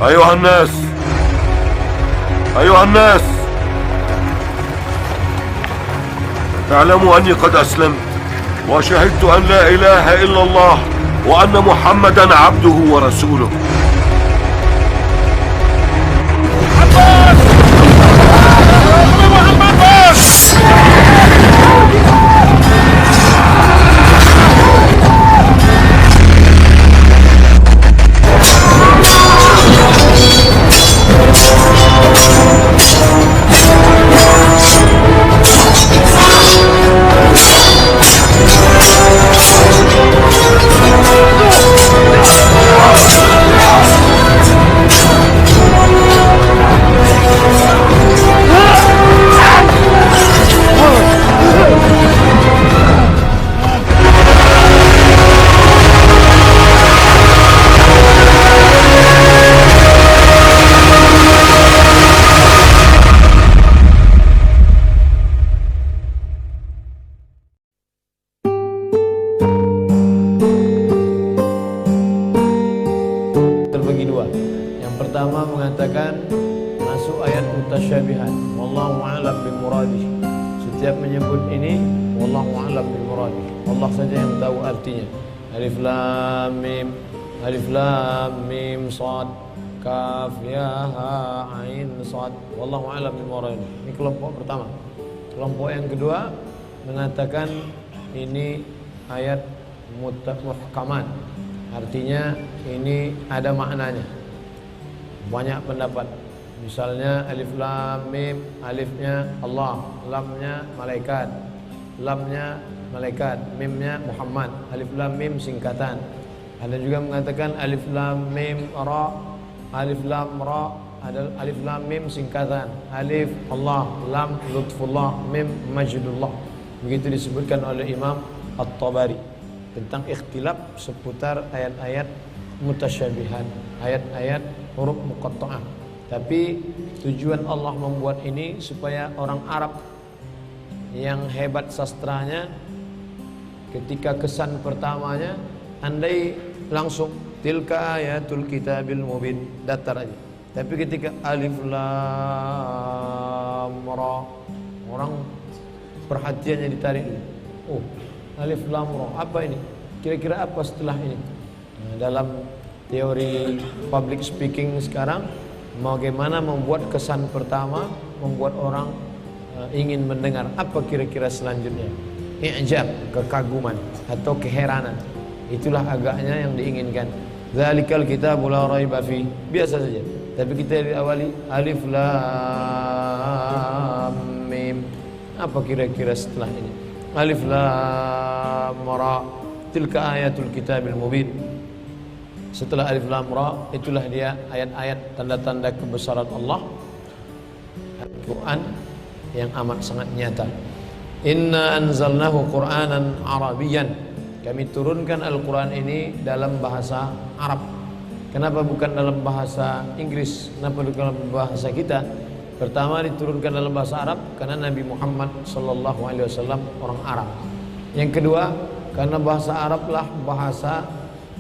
أيها الناس أيها الناس اعلموا أني قد أسلمت وشهدت أن لا إله إلا الله وأن محمدا عبده ورسوله. Terbagi dua. Yang pertama mengatakan masuk ayat mutasyabihat, wallahu a'lam bimuradih. Setiap menyebut ini wallahu a'lam bimuradih, Allah saja yang tahu artinya. Alif lam mim sad kaf ya ha ain sad, wallahu a'lam bimuradih. Ini kelompok pertama. Kelompok yang kedua mengatakan ini ayat muhkamat, artinya ini ada maknanya. Banyak pendapat. Misalnya alif lam mim, alifnya Allah, lamnya malaikat, lamnya malaikat, mimnya Muhammad. Alif lam mim singkatan. Ada juga mengatakan alif lam mim ra, alif lam ra, ada alif lam mim singkatan. Alif Allah, lam lutfullah, mim majdullah. Begitu disebutkan oleh Imam At-Tabari tentang ikhtilaf seputar ayat-ayat mutasyabihat, ayat-ayat huruf muqatta'ah. Tapi tujuan Allah membuat ini supaya orang Arab yang hebat sastranya, ketika kesan pertamanya andai langsung tilka ayatul kitabil mubin, datar aja. Tapi ketika alif lam ra, orang perhatiannya ditarik dulu. Oh, alif lam ra, apa ini? Kira-kira apa setelah ini? Nah, dalam teori public speaking sekarang, bagaimana membuat kesan pertama, membuat orang ingin mendengar apa kira-kira selanjutnya. I'jab, kekaguman atau keheranan. Itulah agaknya yang diinginkan. Dzalikal kitabul la raiba fi. Biasa saja. Tapi kita diawali alif lam mim. Apa kira-kira setelah ini? Alif lam ra. Tilka ayatul kitabil mubin. Setelah alif lam ra, itulah dia ayat-ayat tanda-tanda kebesaran Allah, Al-Quran yang amat sangat nyata. Inna anzalnahu Qur'anan Arabiyan. Kami turunkan Al-Quran ini dalam bahasa Arab. Kenapa bukan dalam bahasa Inggris? Kenapa bukan dalam bahasa kita? Pertama diturunkan dalam bahasa Arab karena Nabi Muhammad SAW orang Arab. Yang kedua, karena bahasa Arab lah bahasa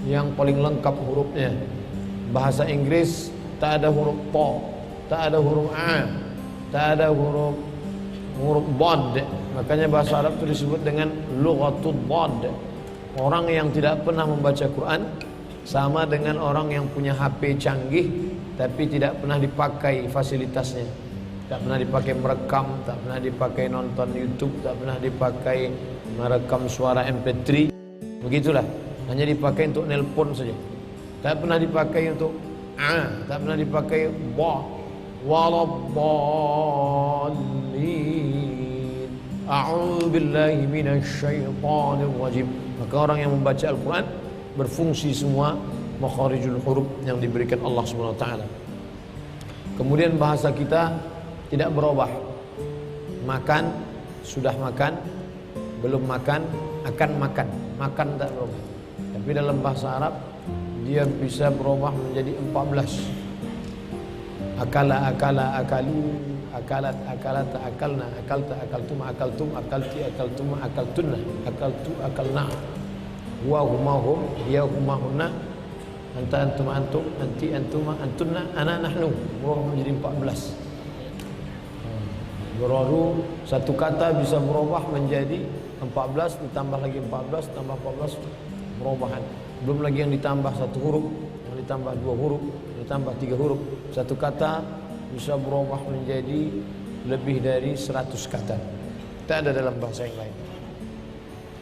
yang paling lengkap hurufnya. Bahasa Inggris tak ada huruf ta, tak ada huruf a, tak ada huruf bad. Makanya bahasa Arab itu disebut dengan lughatul bad. Orang yang tidak pernah membaca Quran sama dengan orang yang punya HP canggih tapi tidak pernah dipakai fasilitasnya. Tak pernah dipakai merekam, tak pernah dipakai nonton YouTube, tak pernah dipakai merekam suara MP3. Begitulah. Hanya dipakai untuk nelpon saja. Tak pernah dipakai untuk tak pernah dipakai ba, waladdallin. A'udzu billahi minasyaitonir rajim. Maka orang yang membaca Al-Quran berfungsi semua makharijul huruf yang diberikan Allah Subhanahu wa taala. Kemudian bahasa kita tidak berubah. Makan, sudah makan, belum makan, akan makan. Makan tak berubah. Tapi dalam bahasa Arab dia bisa berubah menjadi 14. Akala, akala, akalu, akalat, akalata, akalna, akalta, akaltum, akaltum, akalti, akaltuma, akaltunna, akaltu, akalna. Huwa humahum, hiya humahunna, Anta antum antum, anti antuma antunna, ana nahnu. Berubah menjadi 14. Baru satu kata bisa berubah menjadi 14, ditambah lagi 14, tambah 14 perubahan. Belum lagi yang ditambah satu huruf, yang ditambah dua huruf, ditambah tiga huruf. Satu kata bisa berubah menjadi lebih dari 100 kata. Tak ada dalam bahasa yang lain.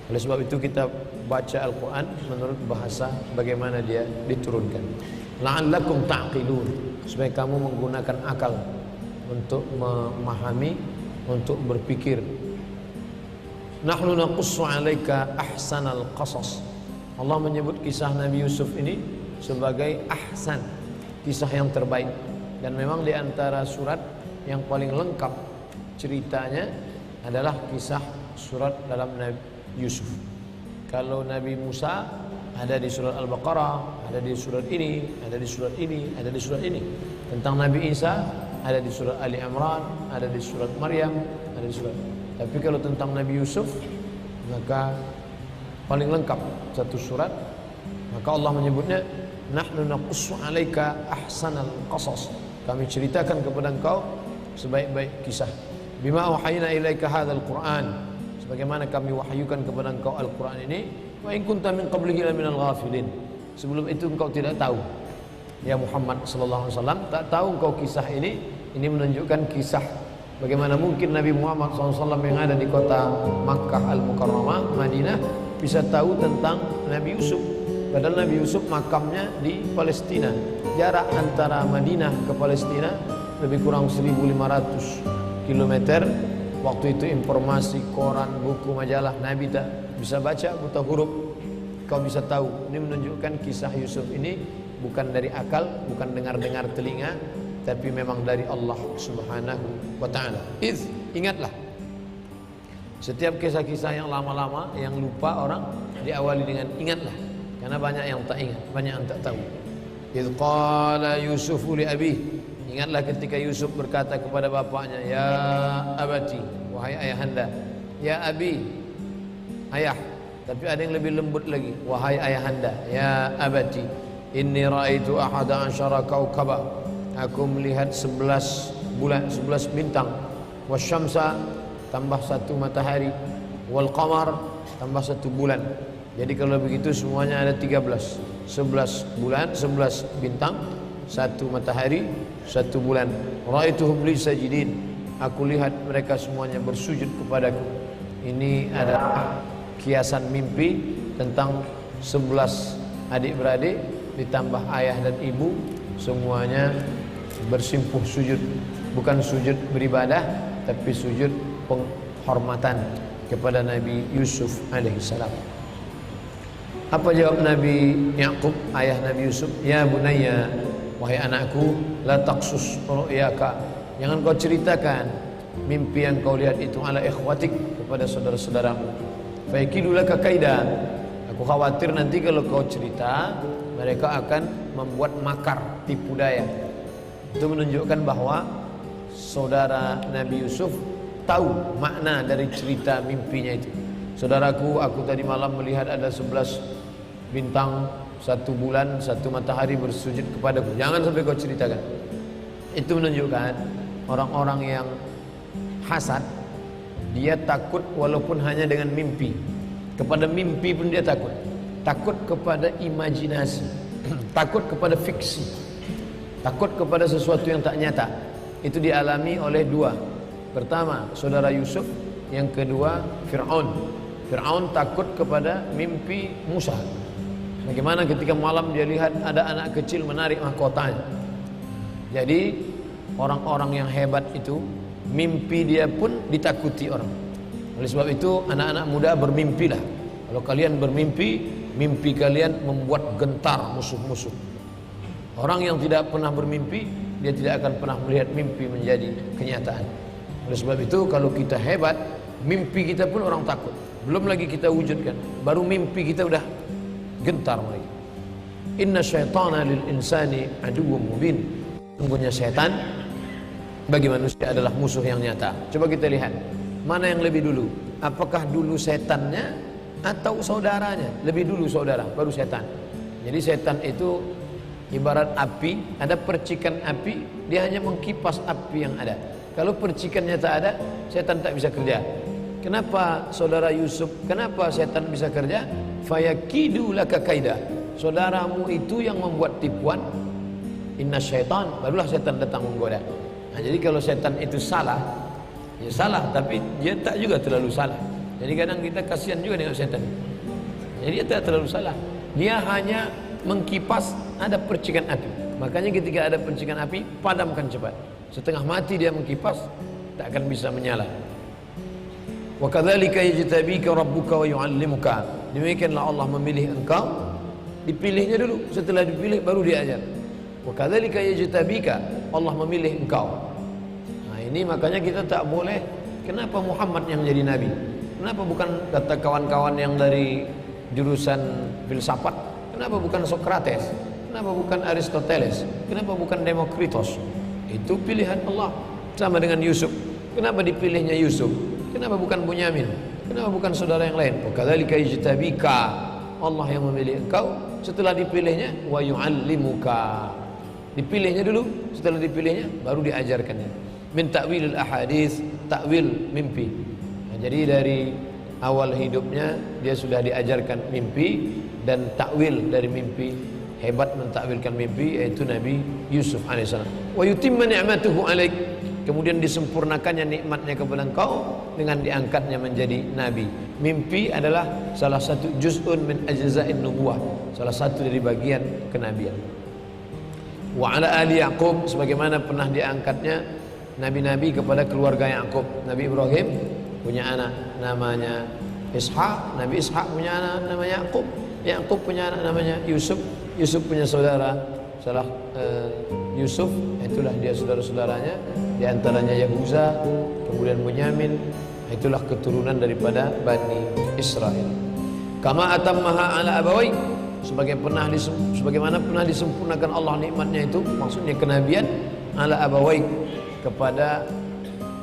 Oleh sebab itu kita baca Al-Quran menurut bahasa bagaimana dia diturunkan. La'allakum ta'qilun, supaya kamu menggunakan akal untuk memahami, untuk berpikir. Nahnu naqussu 'alaika ahsanal qasas. Allah menyebut kisah Nabi Yusuf ini sebagai ahsan, kisah yang terbaik. Dan memang di antara surat yang paling lengkap ceritanya adalah kisah surat dalam Nabi Yusuf. Kalau Nabi Musa ada di surat Al-Baqarah, ada di surat ini, ada di surat ini, ada di surat ini. Tentang Nabi Isa ada di surat Ali Imran, ada di surat Maryam, ada di surat. Tapi kalau tentang Nabi Yusuf, maka paling lengkap satu surat. Maka Allah menyebutnya nahnu naqussu 'alaika ahsanal qasas. Kami ceritakan kepada engkau sebaik-baik kisah. Bima wahayna ilaika hadzal Qur'an. Sebagaimana kami wahyukan kepada engkau Al-Quran ini. Wa in kunta min qablihi laminal ghafilin. Sebelum itu engkau tidak tahu, ya Muhammad sallallahu alaihi wasallam, tak tahu engkau kisah ini. Ini menunjukkan kisah bagaimana mungkin Nabi Muhammad SAW yang ada di kota Makkah Al-Mukarramah, Madinah, bisa tahu tentang Nabi Yusuf. Padahal Nabi Yusuf makamnya di Palestina. Jarak antara Madinah ke Palestina lebih kurang 1500 km. Waktu itu informasi koran, buku, majalah Nabi tak bisa baca, buta huruf. Kau bisa tahu. Ini menunjukkan kisah Yusuf ini bukan dari akal, bukan dengar-dengar telinga, tapi memang dari Allah Subhanahu wa ta'ala. Ingatlah, setiap kisah-kisah yang lama-lama, yang lupa orang, diawali dengan ingatlah. Karena banyak yang tak ingat, banyak yang tak tahu. Idh qala Yusufu li abih. Ingatlah ketika Yusuf berkata kepada bapaknya, ya abati, wahai ayahanda. Ya abi, ayah. Tapi ada yang lebih lembut lagi, wahai ayahanda. Ya abati, inni ra'aitu ahada asyara kaukaba. Aku melihat 11 bulan, 11 bintang. Wasyamsa, tambah 1 matahari. Wal qamar, tambah 1 bulan. Jadi kalau begitu semuanya ada 13. 11 bulan, 11 bintang, 1 matahari, 1 bulan. Ra'aituhum li sajidin. Aku lihat mereka semuanya bersujud kepadaku. Ini adalah kiasan mimpi tentang 11 adik-beradik ditambah ayah dan ibu, semuanya bersimpuh sujud. Bukan sujud beribadah, tapi sujud penghormatan kepada Nabi Yusuf alaihissalam. Apa jawab Nabi Yaqub, ayah Nabi Yusuf? Ya bunayya, wahai anakku, la taqsus ru'yaka. Jangan kau ceritakan mimpi yang kau lihat itu ala ikhwatik, kepada saudara-saudaramu. Fa yakidu laka kaida. Aku khawatir nanti kalau kau cerita, mereka akan membuat makar, tipu daya. Itu menunjukkan bahwa saudara Nabi Yusuf tahu makna dari cerita mimpinya itu. Saudaraku, aku tadi malam melihat ada 11 bintang, 1 bulan, 1 matahari bersujud kepadaku. Jangan sampai kau ceritakan. Itu menunjukkan orang-orang yang hasad, dia takut walaupun hanya dengan mimpi. Kepada mimpi pun dia takut. Takut kepada imajinasi, takut kepada fiksi, takut kepada sesuatu yang tak nyata. Itu dialami oleh 2. Pertama, saudara Yusuf. Yang kedua, Fir'aun. Fir'aun takut kepada mimpi Musa. Bagaimana ketika malam dia lihat ada anak kecil menarik mahkotanya. Jadi orang-orang yang hebat itu, mimpi dia pun ditakuti orang. Oleh sebab itu anak-anak muda bermimpilah. Kalau kalian bermimpi, mimpi kalian membuat gentar musuh-musuh. Orang yang tidak pernah bermimpi, dia tidak akan pernah melihat mimpi menjadi kenyataan. Oleh sebab itu kalau kita hebat, mimpi kita pun orang takut. Belum lagi kita wujudkan, baru mimpi kita udah gentar mereka. Inna syaitana lil insani aduwwum mubin. Sungguhnya setan bagi manusia adalah musuh yang nyata. Coba kita lihat, mana yang lebih dulu? Apakah dulu setannya atau saudaranya? Lebih dulu saudara, baru setan. Jadi setan itu Ibarat api, ada percikan api, dia hanya mengkipas api yang ada. Kalau percikannya tak ada, setan tak bisa kerja. Kenapa saudara Yusuf, kenapa setan bisa kerja? Fayakidu laka kaida. Saudaramu itu yang membuat tipuan. Inna syaitan, barulah setan datang menggoda. Nah, jadi kalau setan itu salah, ya salah, tapi dia tak juga terlalu salah. Jadi kadang kita kasihan juga dengan setan. Jadi dia tak terlalu salah. Dia hanya mengkipas, ada percikan api. Makanya ketika ada percikan api, padamkan cepat. Setengah mati dia mengkipas, tak akan bisa menyala. Wa kadzalika yajtabika rabbuka wa yu'allimuka. Demikianlah Allah memilih engkau, dipilihnya dulu, setelah dipilih baru diajar. Wa kadzalika yajtabika, Allah memilih engkau. Nah, ini makanya kita tak boleh, kenapa Muhammad yang menjadi nabi? Kenapa bukan kata kawan-kawan yang dari jurusan filsafat? Kenapa bukan Socrates? Kenapa bukan Aristoteles? Kenapa bukan Demokritos? Itu pilihan Allah. Sama dengan Yusuf. Kenapa dipilihnya Yusuf? Kenapa bukan Bunyamin? Kenapa bukan saudara yang lain? Kadzalika yajtabika, Allah yang memilih engkau. Setelah dipilihnya, wa yu'allimuka. Dipilihnya dulu, setelah dipilihnya baru diajarkannya. Min ta'wilil ahadits, takwil mimpi. Nah, jadi dari awal hidupnya dia sudah diajarkan mimpi dan takwil dari mimpi. Hebat mentakwilkan mimpi, yaitu Nabi Yusuf alaihissalam. Wa yutimma ni'matuhu alaik, kemudian disempurnakannya nikmatnya kepada engkau dengan diangkatnya menjadi nabi. Mimpi adalah salah satu juz'un min ajza'in nubuwah, salah satu dari bagian kenabian. Wa ala ali Yaqub, sebagaimana pernah diangkatnya nabi-nabi kepada keluarga Yaqub. Nabi Ibrahim punya anak namanya Ishak, Nabi Ishak punya anak namanya Yaqub, Yaqub punya anak namanya Yusuf, Yusuf punya saudara salah Yusuf, itulah dia saudara-saudaranya, di antaranya Yahuza, kemudian Bunyamin, itulah keturunan daripada Bani Israel. Kama atammaha ala abawai, sebagaimana pernah disempurnakan Allah nikmatnya itu, maksudnya kenabian, ala abawai, kepada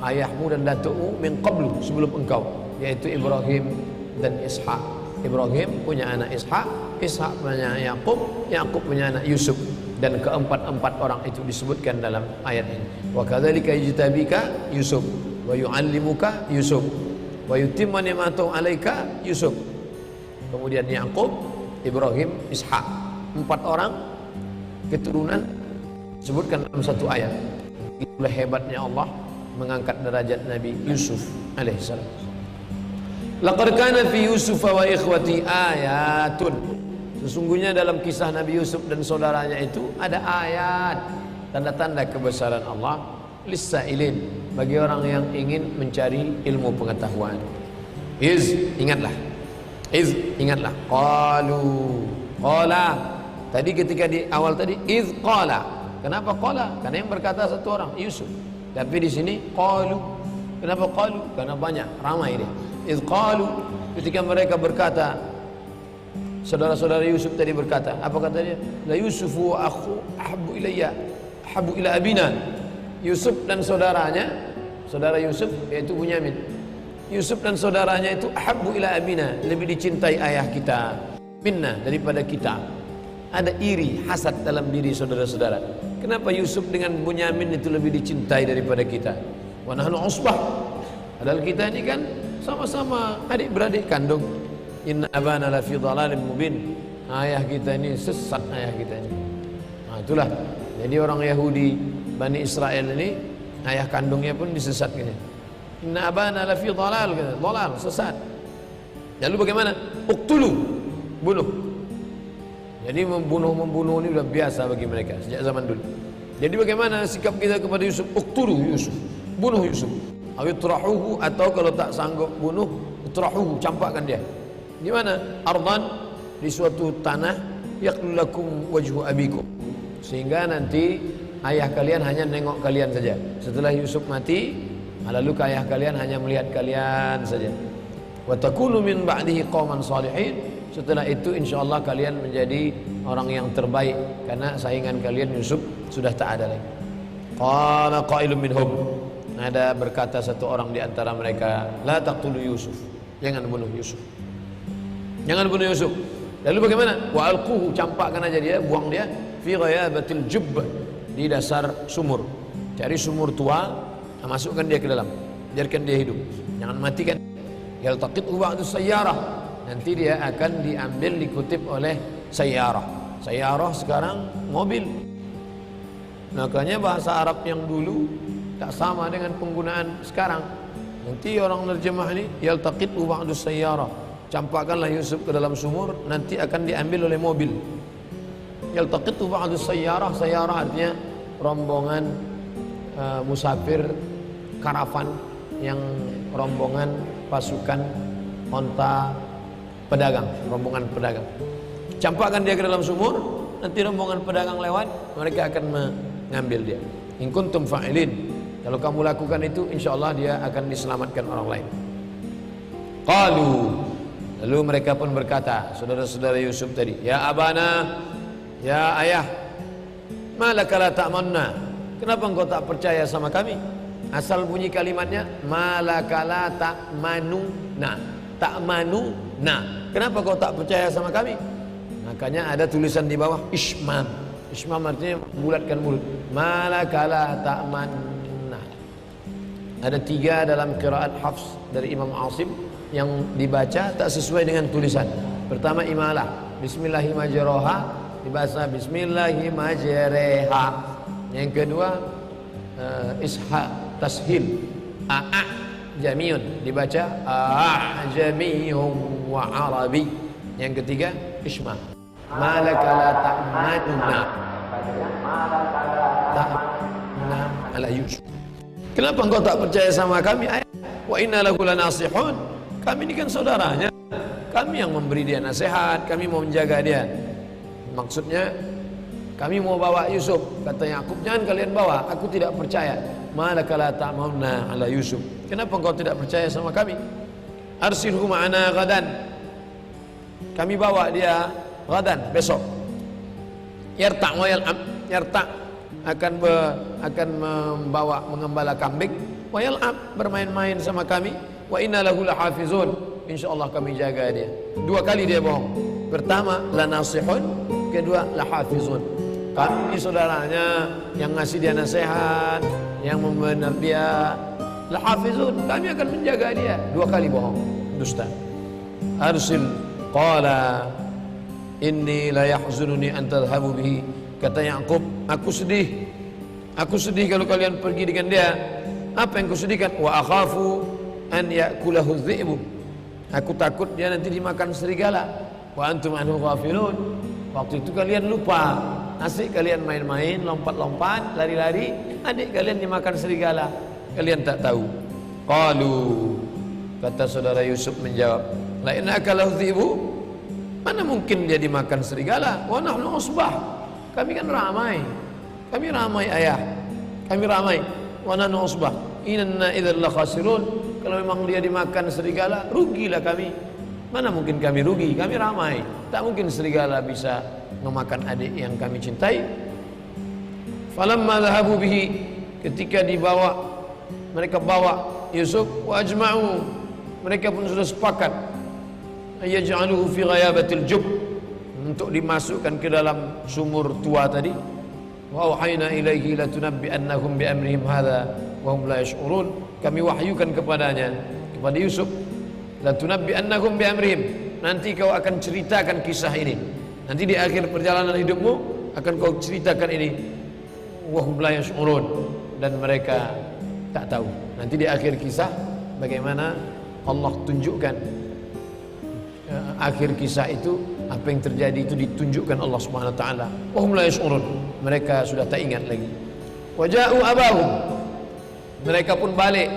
ayahmu dan datukmu min qablu, sebelum engkau, yaitu Ibrahim dan Ishak. Ibrahim punya anak Ishak, Ishak punya Yaqub, Yaqub punya anak Yusuf, dan keempat-empat orang itu disebutkan dalam ayat ini. Wa kadzalika yajtabika Yusuf wa yu'allimuka Yusuf wa yutimmu ni'matahu 'alaika Yusuf. Kemudian Yaqub, Ibrahim, Ishak, empat orang keturunan disebutkan dalam satu ayat. Itulah hebatnya Allah mengangkat derajat Nabi Yusuf alaihissalam. Laqad kana fi Yusuf wa ikhwati ayatun. Sesungguhnya dalam kisah Nabi Yusuf dan saudaranya itu ada ayat, tanda-tanda kebesaran Allah lis-sa'ilin, bagi orang yang ingin mencari ilmu pengetahuan. Ingatlah. Qala. Tadi ketika di awal tadi qala. Kenapa qala? Karena yang berkata satu orang, Yusuf. Tapi di sini qalu. Kenapa qalu? Karena banyak, ramai dia. Qalu, ketika mereka berkata, saudara-saudara Yusuf tadi berkata, apa kata dia? La Yusufu wa akhu ahabbu ilayya ahabbu ila abina. Yusuf dan saudaranya, saudara Yusuf yaitu Bunyamin. Yusuf dan saudaranya itu ahabbu ila abina, lebih dicintai ayah kita minna, daripada kita. Ada iri, hasad dalam diri saudara-saudara. Kenapa Yusuf dengan Bunyamin itu lebih dicintai daripada kita? Wa nahnu usbah. Padahal kita ini kan sama-sama adik-beradik kandung. Inna abana lafi dhalalin mubin. Ayah kita ini sesat, ayah kita ini. Nah, itulah. Jadi orang Yahudi Bani Israel ini ayah kandungnya pun disesatkan. Inna abana lafi dhalal, dhalal, sesat. Lalu bagaimana? Uqtulu, bunuh. Jadi membunuh ini sudah biasa bagi mereka sejak zaman dulu. Jadi bagaimana sikap kita kepada Yusuf? Uqtulu Yusuf, bunuh Yusuf. Awitrahuhu, atau kalau tak sanggup bunuh, utrahuhu, campakkan dia. Di mana? Ardan, di suatu tanah, yaqlu lakum wajhu abikum, sehingga nanti ayah kalian hanya nengok kalian saja. Setelah Yusuf mati, lalu ayah kalian hanya melihat kalian saja. Wa takunu min ba'dihi qauman salihin. Setelah itu insyaallah kalian menjadi orang yang terbaik, karena saingan kalian Yusuf sudah tak ada lagi. Qala qailun minhum, ada berkata satu orang di antara mereka, la taqtulu Yusuf, jangan bunuh Yusuf, jangan bunuh Yusuf. Lalu bagaimana? Wa alquhu, campakkan aja dia, buang dia fi ghayabatil jubb, di dasar sumur. Cari sumur tua, masukkan dia ke dalam, biarkan dia hidup, jangan matikan. Yaltaqithu ba'du sayyarah, nanti dia akan diambil, dikutip oleh sayyarah. Sayyarah sekarang mobil. Makanya bahasa Arab yang dulu tak sama dengan penggunaan sekarang. Nanti orang nerjemah ini yaltaqithu ba'du sayyarah, campakkanlah Yusuf ke dalam sumur, nanti akan diambil oleh mobil. Yaltaqithu ba'du sayyarah, sayyarah artinya rombongan musafir, karavan, yang rombongan pasukan onta pedagang, rombongan pedagang. Campakkan dia ke dalam sumur, nanti rombongan pedagang lewat, mereka akan mengambil dia. In kuntum fa'ilin, kalau kamu lakukan itu, insyaallah dia akan diselamatkan orang lain. Qalu, lalu mereka pun berkata, saudara-saudara Yusuf tadi, ya abana, ya ayah, malaka la ta'manna, kenapa engkau tak percaya sama kami? Asal bunyi kalimatnya malaka la ta'manuna, ta'manuna, kenapa kau tak percaya sama kami? Makanya ada tulisan di bawah ismam. Ismam artinya bulatkan mulut. Malaka la ta'manna. Ada 3 dalam qiraat Hafs dari Imam Asim yang dibaca tak sesuai dengan tulisan. Pertama imalah, bismillahirrahmanirrahim, dibaca bismillahirrahmanirrahim. Yang kedua isha, tashil, a'a jamiun, dibaca a'jamiyun wa arabi. Yang ketiga isma, malaka la ta'manuna, ta'manuna ala Yusuf. Kenapa engkau tak percaya sama kami? Wa inna lahu lanasihun, kami ini kan saudaranya, kami yang memberi dia nasihat, kami mau menjaga dia. Maksudnya kami mau bawa Yusuf. Kata Yakub, jangan kalian bawa, aku tidak percaya. Malaka la ta'manuna ala Yusuf, kenapa engkau tidak percaya sama kami? Arsilhu ma'ana ghadan, kami bawa dia ghadan, besok. Yarta' wa yal'ab, yarta' akan membawa, mengembala kambing, wa yal'ab, bermain-main sama kami, wa inna lahu lahafizun, insyaallah kami jaga dia. 2 kali dia bohong. Pertama lanasihun, kedua lahafizun. Kami saudaranya yang ngasih dia nasihat, yang membenar dia. Lahafizun, kami akan menjaga dia. 2 kali bohong, dusta. Arsil, qala inni la yahzununi an tadhhabu bihi. Kata Yakub, aku sedih kalau kalian pergi dengan dia. Apa yang kusedihkan? Wa akhafu an ya'kulahu dhi'bu, aku takut dia nanti dimakan serigala. Wa antum anhu ghafilun, waktu itu kalian lupa. Asik kalian main-main, lompat-lompat, lari-lari, adik kalian dimakan serigala, kalian tak tahu. Qalu, kata saudara Yusuf menjawab, la in akalahu dhi'bu, mana mungkin dia dimakan serigala? Wa nahnu usbah, kami kan ramai, kami ramai ayah, kami ramai. Wa nahnu usbah, inna idzal la khasirun, kalau memang dia dimakan serigala, rugilah kami. Mana mungkin kami rugi, kami ramai, tak mungkin serigala bisa memakan adik yang kami cintai. Falamma dhahabu bihi, ketika dibawa, mereka bawa Yusuf, wa ajma'u, mereka pun sudah sepakat, ayaj'aluhu fi ghayabatil jubb, untuk dimasukkan ke dalam sumur tua tadi. Wa auhayna ilaihi latunabbi'annahum bi amrihim hadza wa hum la yash'urun, kami wahyukan kepadanya, kepada Yusuf, latunabbi'annahum bi amrihim, nanti kau akan ceritakan kisah ini, nanti di akhir perjalanan hidupmu akan kau ceritakan ini. Wa hum la yash'urun, dan mereka tak tahu. Nanti di akhir kisah bagaimana Allah tunjukkan akhir kisah itu, apa yang terjadi itu ditunjukkan Allah Subhanahu wa taala. Wa hum la yash'urun, mereka sudah tak ingat lagi. Wa ja'u abahum, mereka pun balik,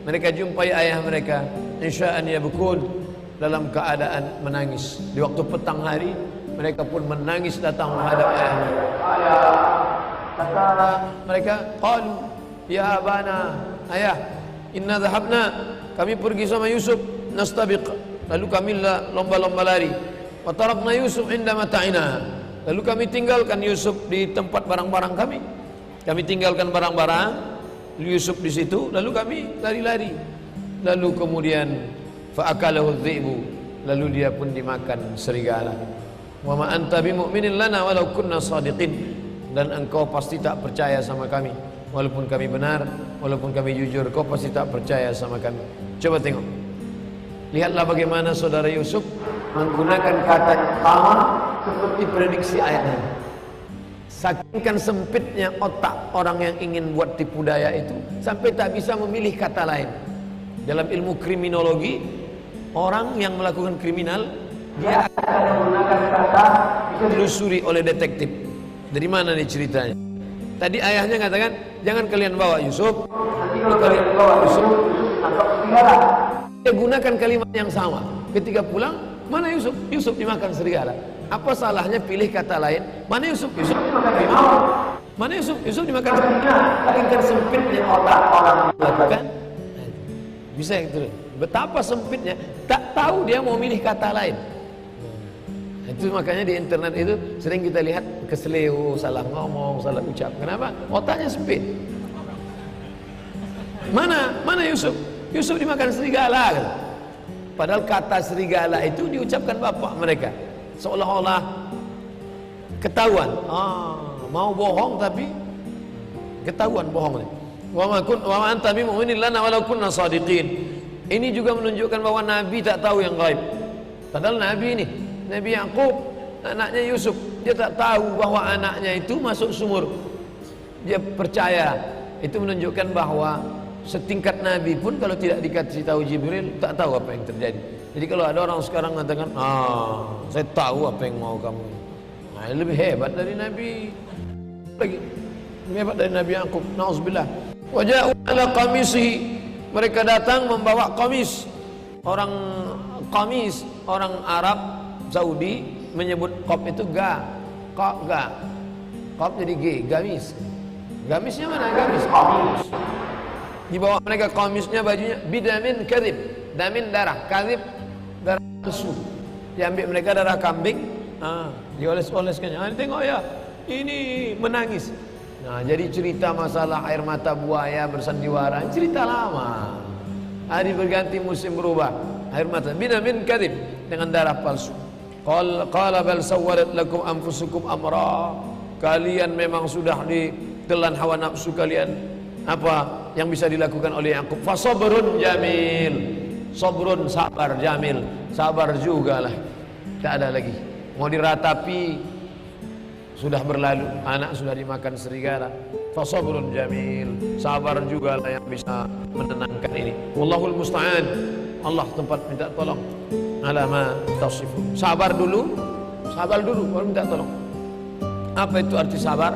mereka jumpai ayah mereka, insya'an yabkun, dalam keadaan menangis. Di waktu petang hari mereka pun menangis datang menghadap ayah mereka. Kata mereka, qalu ya abana, ayah, inna dhahabna, kami pergi sama Yusuf, nastabiq, lalu kami lomba-lomba lari, wa tarakna Yusuf inda mata'ina, lalu kami tinggalkan Yusuf di tempat barang-barang kami. Kami tinggalkan barang-barang Yusuf di situ, lalu kami lari-lari. Lalu kemudian fa'akalahu dhi'bu, lalu dia pun dimakan serigala. Wa ma anta bimu'minin lana walau kunna shadiqin. Dan engkau pasti tak percaya sama kami walaupun kami benar, walaupun kami jujur, kau pasti tak percaya sama kami. Coba tengok, lihatlah bagaimana saudara Yusuf menggunakan kata sama seperti prediksi ayat ini. Sakingkan sempitnya otak orang yang ingin buat tipu daya itu sampai tak bisa memilih kata lain. Dalam ilmu kriminologi, orang yang melakukan kriminal dia akan menggunakan kata ditelusuri oleh detektif. Dari mana nih ceritanya? Tadi ayahnya katakan, jangan kalian bawa Yusuf, nanti kalau kalian bawa Yusuf tangkap serigala. Dia gunakan kalimat yang sama. Ketika pulang, mana Yusuf? Yusuf dimakan serigala. Apa salahnya pilih kata lain? Mana Yusuf? Yusuf dimakan harimau. Mana Yusuf? Yusuf dimakan serigala. Saking sempitnya otak orang melakukan. Bisa gitu. Betapa sempitnya, tak tahu dia mau milih kata lain. Itu makanya di internet itu sering kita lihat keseleo, salah ngomong, salah ucap. Kenapa? Otaknya sempit. Mana Yusuf? Yusuf dimakan serigala. Padahal kata serigala itu diucapkan bapak mereka. Seolah-olah ketahuan. Mau bohong tapi ketahuan bohongnya. Wa ma anta bimu'minin lana walau kunna shadiqin. Ini juga menunjukkan bahwa Nabi tak tahu yang gaib. Padahal Nabi ini, Nabi Yakub, anaknya Yusuf, dia tak tahu bahwa anaknya itu masuk sumur. Dia percaya. Itu menunjukkan bahwa setingkat Nabi pun kalau tidak dikasih tahu Jibril, tak tahu apa yang terjadi. Jadi kalau ada orang sekarang mengatakan, saya tahu apa yang mau kamu. Nah, lebih hebat dari Nabi. Lagi lebih hebat dari Nabi Yakub. Nauzubillah. Wa ja'u ala qamisihi. Mereka datang membawa qamis. Orang Arab Saudi menyebut qop itu ga. Qop jadi g, gamis. Gamisnya mana? Gamis. Qamis. Dibawa mereka qamisnya, bajunya bidamin kadhib. Damin darah, kadhib darah palsu. Diambil mereka darah kambing, dioles-oleskannya. Tengok ya, ini menangis. Nah, jadi cerita masalah air mata buaya bersandiwara, cerita lama. Hari berganti, musim berubah. Air mata bidamin kadhib, dengan darah palsu. Qala bal sawwarat lakum anfusukum amra. Kalian memang sudah ditelan hawa nafsu kalian. Apa yang bisa dilakukan oleh Yakub? Fasabrun jamil. Sabrun, sabar, jamil. Sabar jugalah. Tak ada lagi. Mau diratapi, sudah berlalu. Anak sudah dimakan serigala. Fasabrun jamil. Sabar jugalah yang bisa menenangkan ini. Wallahul musta'an. Allah tempat minta tolong. Alama tasifun. Sabar dulu baru minta tolong. Apa itu arti sabar?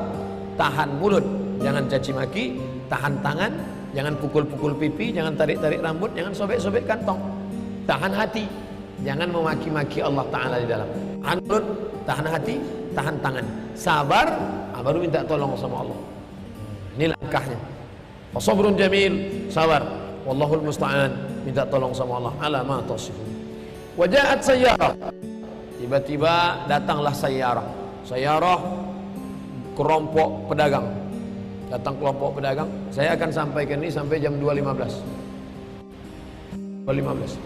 Tahan mulut, jangan caci maki. Tahan tangan, jangan pukul-pukul pipi, jangan tarik-tarik rambut, jangan sobek-sobek kantong. Tahan hati, jangan memaki-maki Allah Ta'ala di dalam. Tahan mulut, tahan hati, tahan tangan. Sabar, baru minta tolong sama Allah. Ini langkahnya. Fasabrun jamil, sabar. Wallahul musta'an, minta tolong sama Allah. Ala ma tasifun. Waja'at sayyarah. Tiba-tiba datanglah sayyarah. Sayyarah, kelompok pedagang. Datang kelompok pedagang. Saya akan sampaikan ini sampai jam 2.15. 2.15.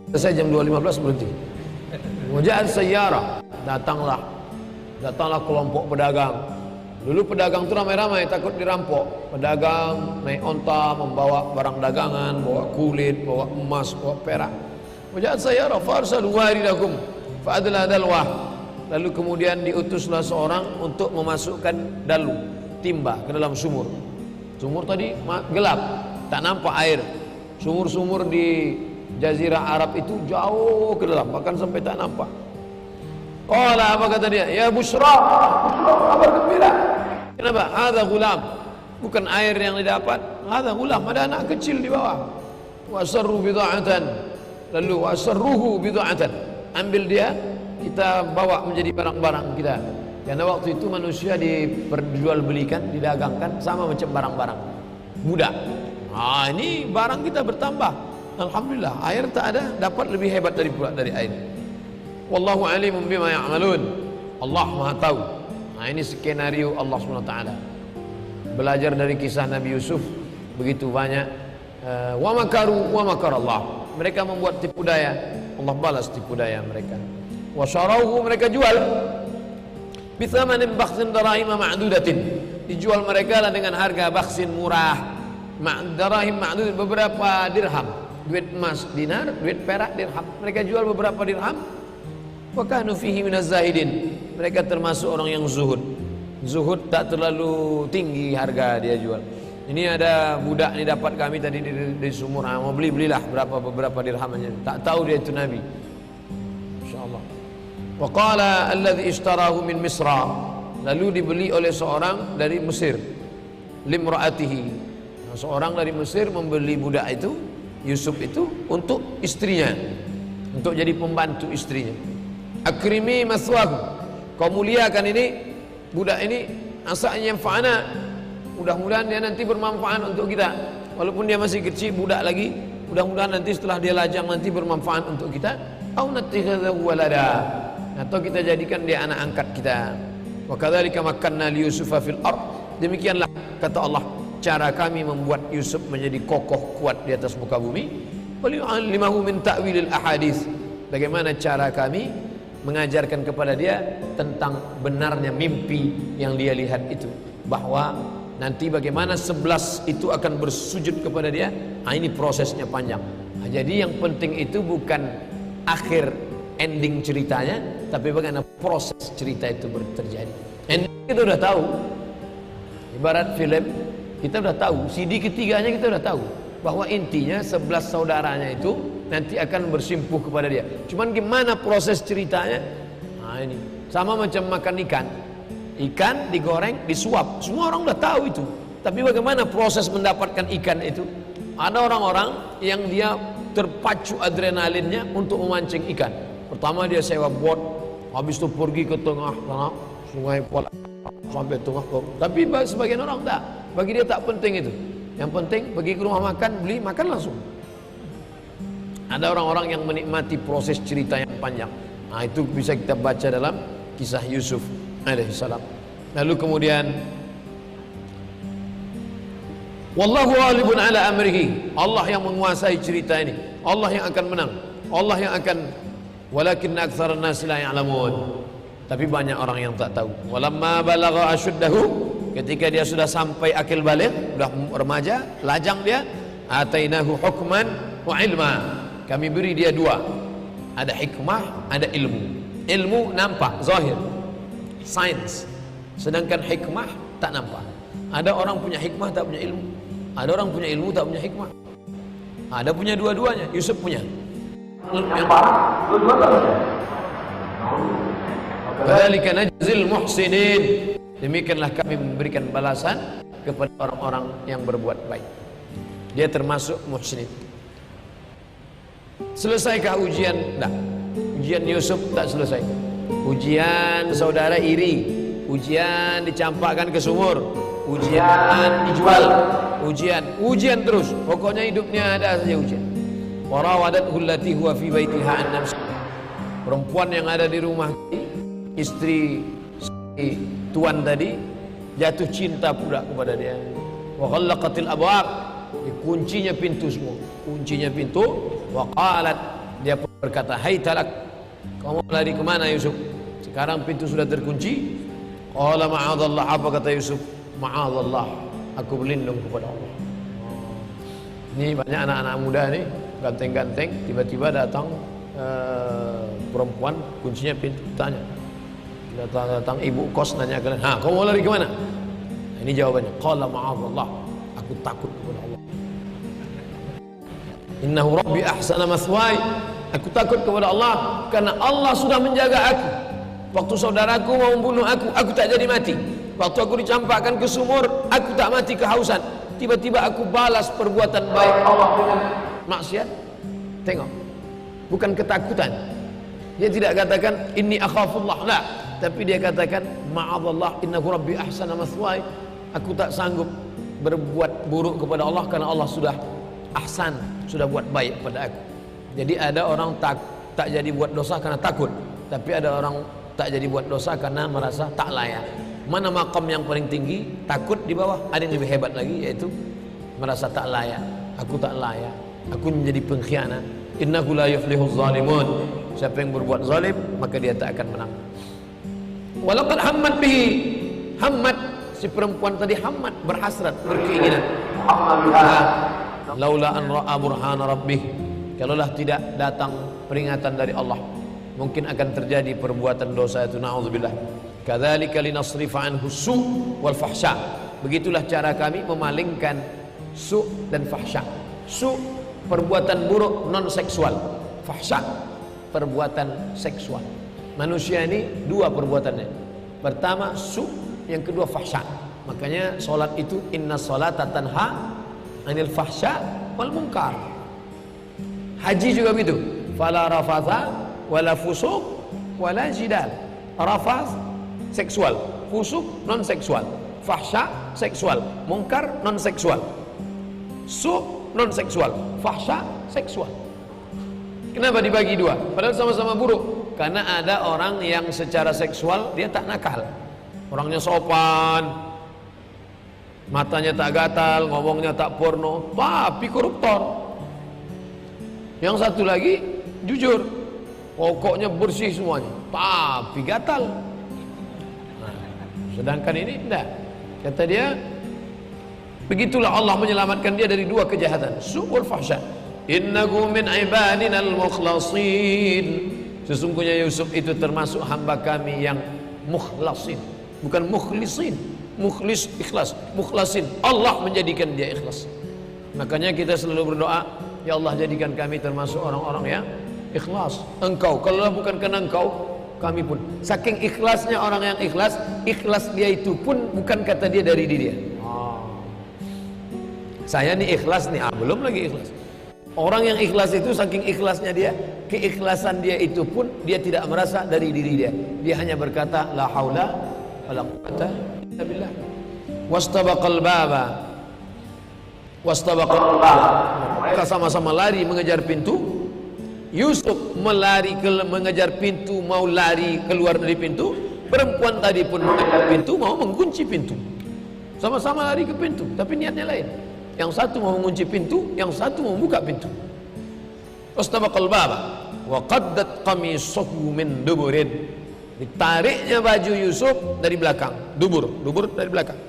Selesai jam 2.15 berhenti. Waja'at sayyarah. Datanglah kelompok pedagang. Dulu pedagang itu ramai-ramai, takut dirampok. Pedagang naik onta, membawa barang dagangan, bawa kulit, bawa emas, bawa perak. Waja'at sayyarah farsalu waridakum fa'adla dalwah. Lalu kemudian diutuslah seorang untuk memasukkan dalu, timba ke dalam sumur. Sumur tadi gelap, tak nampak air. Sumur-sumur di Jazirah Arab itu jauh ke dalam, bahkan sampai tak nampak. Qala, apa kata dia? Ya Bushra, kabar gembira. Kenapa? Hadza gulam. Bukan air yang didapat, hadza gulam, ada anak kecil di bawah. Wasarru bid'atan. Lalu wasarruhu bid'atan. Ambil dia, kita bawa menjadi barang-barang kita. Karena waktu itu manusia diperjualbelikan, didagangkan sama macam barang-barang budak. Ini barang kita bertambah. Alhamdulillah, air tak ada, dapat lebih hebat dari air. Wallahu alimun bima ya'malun. Allah Maha tahu. Ini skenario Allah SWT. Belajar dari kisah Nabi Yusuf begitu banyak. Wa makaru wa makar Allah. Mereka membuat tipu daya. Allah balas tipu daya mereka. Wa syarauhu, mereka jual bithamanin bakhsin darahim ma'dudatin, dijual mereka lah dengan harga bakhsin murah, darahim ma'dudatin, beberapa dirham, duit emas dinar, duit perak dirham, mereka jual beberapa dirham. Wa kanu fihi minaz zahidin, mereka termasuk orang yang zuhud. Zuhud tak terlalu tinggi harga dia jual. Ini ada budak ni dapat kami tadi di sumur, mau belilah beberapa dirham aja. Tak tahu dia itu Nabi. Insyaallah. Wa qala alladhi ishtarahu min Misra, lalu dibeli oleh seorang dari Mesir, limraatihi. Seorang dari Mesir membeli budak itu, Yusuf itu, untuk istrinya, untuk jadi pembantu istrinya. Akrimi maswahu, kau muliakan ini budak ini, asa'an yanfa'ana, mudah-mudahan dia nanti bermanfaat untuk kita, walaupun dia masih kecil, budak lagi, mudah-mudahan nanti setelah dia lajang nanti bermanfaat untuk kita. Au nattakhidhahu walada, atau kita jadikan dia anak angkat kita. Wa kadzalika makkanna li Yusufa fil ard, demikianlah kata Allah cara kami membuat Yusuf menjadi kokoh kuat di atas muka bumi. Wa li'allimahu min ta'wilil ahadits, bagaimana cara kami mengajarkan kepada dia tentang benarnya mimpi yang dia lihat itu, bahwa nanti bagaimana 11 itu akan bersujud kepada dia. Ini prosesnya panjang. Jadi yang penting itu bukan akhir ending ceritanya, tapi bagaimana proses cerita itu terjadi. Ending kita udah tahu, ibarat film kita udah tahu, CD ketiganya kita udah tahu bahwa intinya 11 saudaranya itu nanti akan bersimpuh kepada dia. Cuman gimana proses ceritanya? Nah ini sama macam makan ikan. Ikan digoreng, disuap, semua orang udah tahu itu. Tapi bagaimana proses mendapatkan ikan itu? Ada orang-orang yang dia terpacu adrenalinnya untuk memancing ikan. Pertama dia sewa bot, habis itu pergi ke tengah sungai Kuala sampai tengah. Tapi sebagian orang tak, bagi dia tak penting itu. Yang penting pergi ke rumah makan, beli, makan langsung. Ada orang-orang yang menikmati proses cerita yang panjang. Nah itu bisa kita baca dalam kisah Yusuf alaihissalam. Lalu kemudian wallahu ghalibun ala amrihi, Allah yang menguasai cerita ini, Allah yang akan menang, Allah yang akan, walakinna aktsarun nasi la ya'lamun, tapi banyak orang yang tak tahu. Walamma balagha ashuddahu, ketika dia sudah sampai akil baligh, sudah remaja, lajang dia, atainahu hukman wa ilma, kami beri dia dua, ada hikmah, ada ilmu. Ilmu nampak, zahir, sains, sedangkan hikmah tak nampak. Ada orang punya hikmah tak punya ilmu, ada orang punya ilmu tak punya hikmah. Ada punya dua-duanya. Yusuf punya yang parah, dua-duanya. Kadzalika najzil muhsinin, demikianlah kami memberikan balasan kepada orang-orang yang berbuat baik. Dia termasuk muhsinin. Selesaikah ujian? Tidak. Ujian Yusuf tak selesai. Ujian saudara iri, ujian dicampakkan ke sumur, ujian dijual, ujian terus. Pokoknya hidupnya ada saja ujian. Warawadathu allati huwa fi baitiha an nafsi, perempuan yang ada di rumah, istri si tuan tadi, jatuh cinta pula kepada dia. Wa ghallaqatil abwab, kuncinya pintu semua, kuncinya pintu. Wa qalat, dia berkata, hai talak, kamu lari kemana Yusuf? Sekarang pintu sudah terkunci. Qala ma'adallah, apa kata Yusuf? Ma'adallah, aku berlindung kepada Allah. Ini banyak anak-anak muda nih, ganteng-ganteng, tiba-tiba datang perempuan, kuncinya pintu, tanya. Datang ibu kos, nanya kalian, kamu mau lari kemana? Nah, ini jawabannya, qala ma'adallah, aku takut kepada Allah. Innahu rabbi ahsana mathwaya, aku takut kepada Allah karena Allah sudah menjaga aku. Waktu saudaraku mau membunuh aku tak jadi mati. Waktu aku dicampakkan ke sumur, aku tak mati kehausan. Tiba-tiba aku balas perbuatan baik Allah dengan maksiat. Tengok, bukan ketakutan. Dia tidak katakan inni akhafullah, la, tapi dia katakan ma'adallah innahu rabbi ahsana mathwaya, aku tak sanggup berbuat buruk kepada Allah karena Allah sudah ahsan, sudah buat baik pada aku. Jadi ada orang tak jadi buat dosa karena takut, tapi ada orang tak jadi buat dosa karena merasa tak layak. Mana makam yang paling tinggi? Takut di bawah. Ada yang lebih hebat lagi, yaitu merasa tak layak. Aku tak layak, aku menjadi pengkhianat. Innahu la yuflihuz zalimun. Siapa yang berbuat zalim maka dia tak akan menang. Walaqad hammat bihi, hammat si perempuan tadi, hammat berhasrat, berkeinginan. Laula an ra'a burhana rabbih, kalaulah tidak datang peringatan dari Allah, mungkin akan terjadi perbuatan dosa itu. Na'udzubillah. Kadzalika linasrifa anhu su' wal fahsya. Begitulah cara kami memalingkan su' dan fahsya. Su' perbuatan buruk non seksual, fahsya perbuatan seksual. Manusia ini dua perbuatannya. Pertama su', yang kedua fahsya. Makanya solat itu inna sholata tanha anil fahsya wal munkar. Haji juga begitu. Fala rafatha wala fusuq wala jidal. Rafath seksual, fusuk non seksual, fahsya seksual, munkar non seksual, su non seksual, fahsya seksual. Kenapa dibagi dua? Padahal sama-sama buruk. Karena ada orang yang secara seksual dia tak nakal, orangnya sopan, matanya tak gatal, ngomongnya tak porno, tapi koruptor. Yang satu lagi jujur, pokoknya bersih semuanya, tapi gatal. Sedangkan ini tidak. Kata dia, begitulah Allah menyelamatkan dia dari dua kejahatan, su'ul fahsya. Innahu min ibadinal mukhlasin. Sesungguhnya Yusuf itu termasuk hamba kami yang mukhlasin, bukan mukhlisin. Mukhlis ikhlas, mukhlasin Allah menjadikan dia ikhlas. Makanya kita selalu berdoa, ya Allah jadikan kami termasuk orang-orang yang ikhlas. Engkau, kalau bukan karena Engkau, kami pun. Saking ikhlasnya orang yang ikhlas, ikhlas dia itu pun bukan kata dia dari diri dia. Saya nih ikhlas nih, belum lagi ikhlas. Orang yang ikhlas itu saking ikhlasnya dia, keikhlasan dia itu pun dia tidak merasa dari diri dia. Dia hanya berkata la haula wala quwwata illa billah. Wastabaqal baba. Wastabaqal baba. Mereka sama-sama lari mengejar pintu. Yusuf mengejar pintu, mau lari keluar dari pintu. Perempuan tadi pun mengejar pintu, mau mengunci pintu. Sama-sama lari ke pintu, tapi niatnya lain. Yang satu mau mengunci pintu, yang satu mau buka pintu. Wastabaqal baba wa qaddat qamisuhu min duburin. Ditariknya baju Yusuf dari belakang, dubur dari belakang.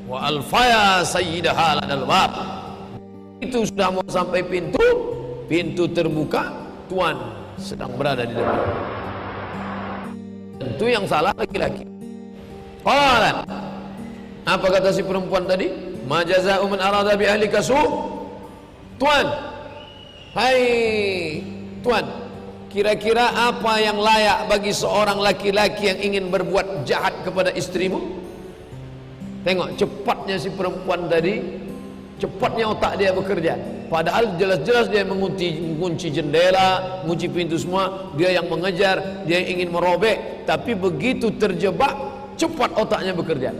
Wa alfaya sayyidaha ladal bab. Itu sudah mau sampai pintu, pintu terbuka. Tuan sedang berada di depan. Tentu yang salah laki-laki. Qalat, apa kata si perempuan tadi? Ma jazaa'u man arada bi ahlika su'. Tuan, hai Tuan, kira-kira apa yang layak bagi seorang laki-laki yang ingin berbuat jahat kepada istrimu? Tengok cepatnya si perempuan tadi, cepatnya otak dia bekerja. Padahal jelas-jelas dia mengunci jendela, mengunci pintu semua, dia yang mengejar, dia yang ingin merobek. Tapi begitu terjebak, cepat otaknya bekerja.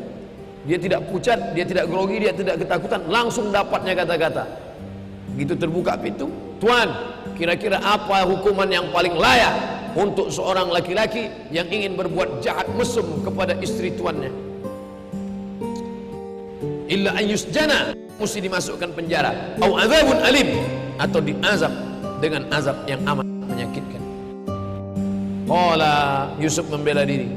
Dia tidak pucat, dia tidak grogi, dia tidak ketakutan, langsung dapatnya kata-kata. Begitu terbuka pintu, Tuan, kira-kira apa hukuman yang paling layak untuk seorang laki-laki yang ingin berbuat jahat mesum kepada istri tuannya? Illa an yusjana, mesti dimasukkan penjara, au azabun alim, atau diazab dengan azab yang amat menyakitkan. Qala, Yusuf membela diri.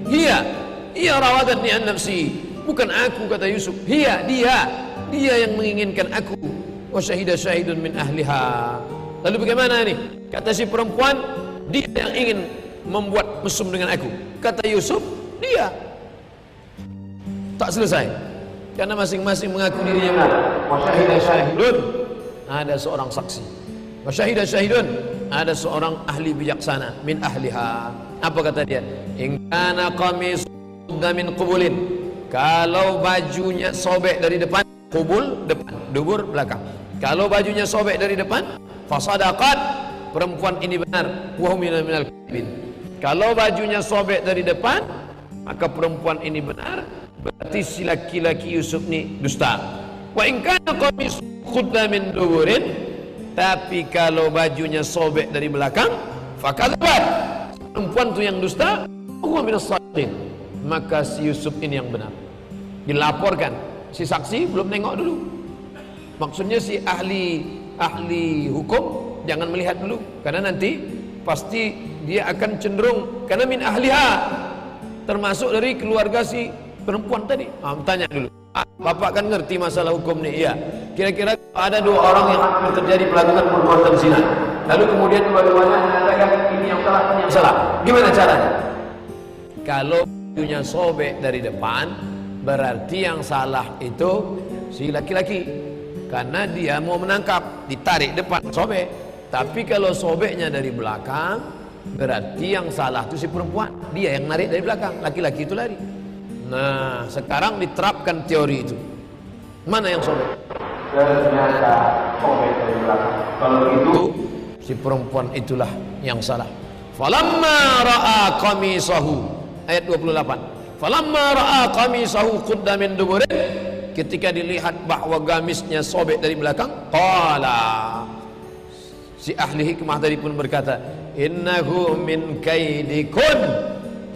Iya rawadatni an nafsi. Bukan aku, kata Yusuf. Dia yang menginginkan aku. Wa syahida syahidun min ahliha. Lalu bagaimana ini? Kata si perempuan, dia yang ingin membuat mesum dengan aku. Kata Yusuf, dia. Tak selesai. Karena masing-masing mengaku dirinya benar. Wa syahida syahidun, ada seorang saksi. Wa syahida syahidun, ada seorang ahli bijaksana min ahliha. Apa kata dia? In kana qamis min qubulin. Kalau bajunya sobek dari depan, qubul depan, dubur belakang. Kalau bajunya sobek dari depan, fasadaqat, perempuan ini benar, wa hum minal kadhibin. Kalau bajunya sobek dari depan, maka perempuan ini benar, berarti si laki-laki Yusuf ini dusta. Wa in kana qamis qudda min duburin, tapi kalau bajunya sobek dari belakang, fakadzabat, perempuan itu yang dusta, huwa minas shadiqin. Maka si Yusuf ini yang benar. Dilaporkan, si saksi belum nengok dulu. Maksudnya si ahli hukum jangan melihat dulu, karena nanti pasti dia akan cenderung, karena min ahliha, termasuk dari keluarga si perempuan tadi. Tanya dulu, bapak kan ngerti masalah hukum nih? Iya. Kira-kira ada dua orang yang terjadi melakukan perbuatan zina, lalu kemudian dua-duanya mengatakan ini yang salah, ini yang salah, gimana caranya? Kalau bajunya sobek dari depan, berarti yang salah itu si laki-laki, karena dia mau menangkap, ditarik depan sobek. Tapi kalau sobeknya dari belakang, berarti yang salah itu si perempuan, dia yang narik dari belakang, laki-laki itu lari. Nah, sekarang diterapkan teori itu. Mana yang sobek? Ternyata sobek dari belakang. Kalau itu si perempuan itulah yang salah. Falamma ra'a qamisahu, ayat 28. Falamma ra'a qamisahu qudda min duburin, ketika dilihat bahwa gamisnya sobek dari belakang, qala, si ahli hikmah tadi pun berkata, innahu min kaidikun,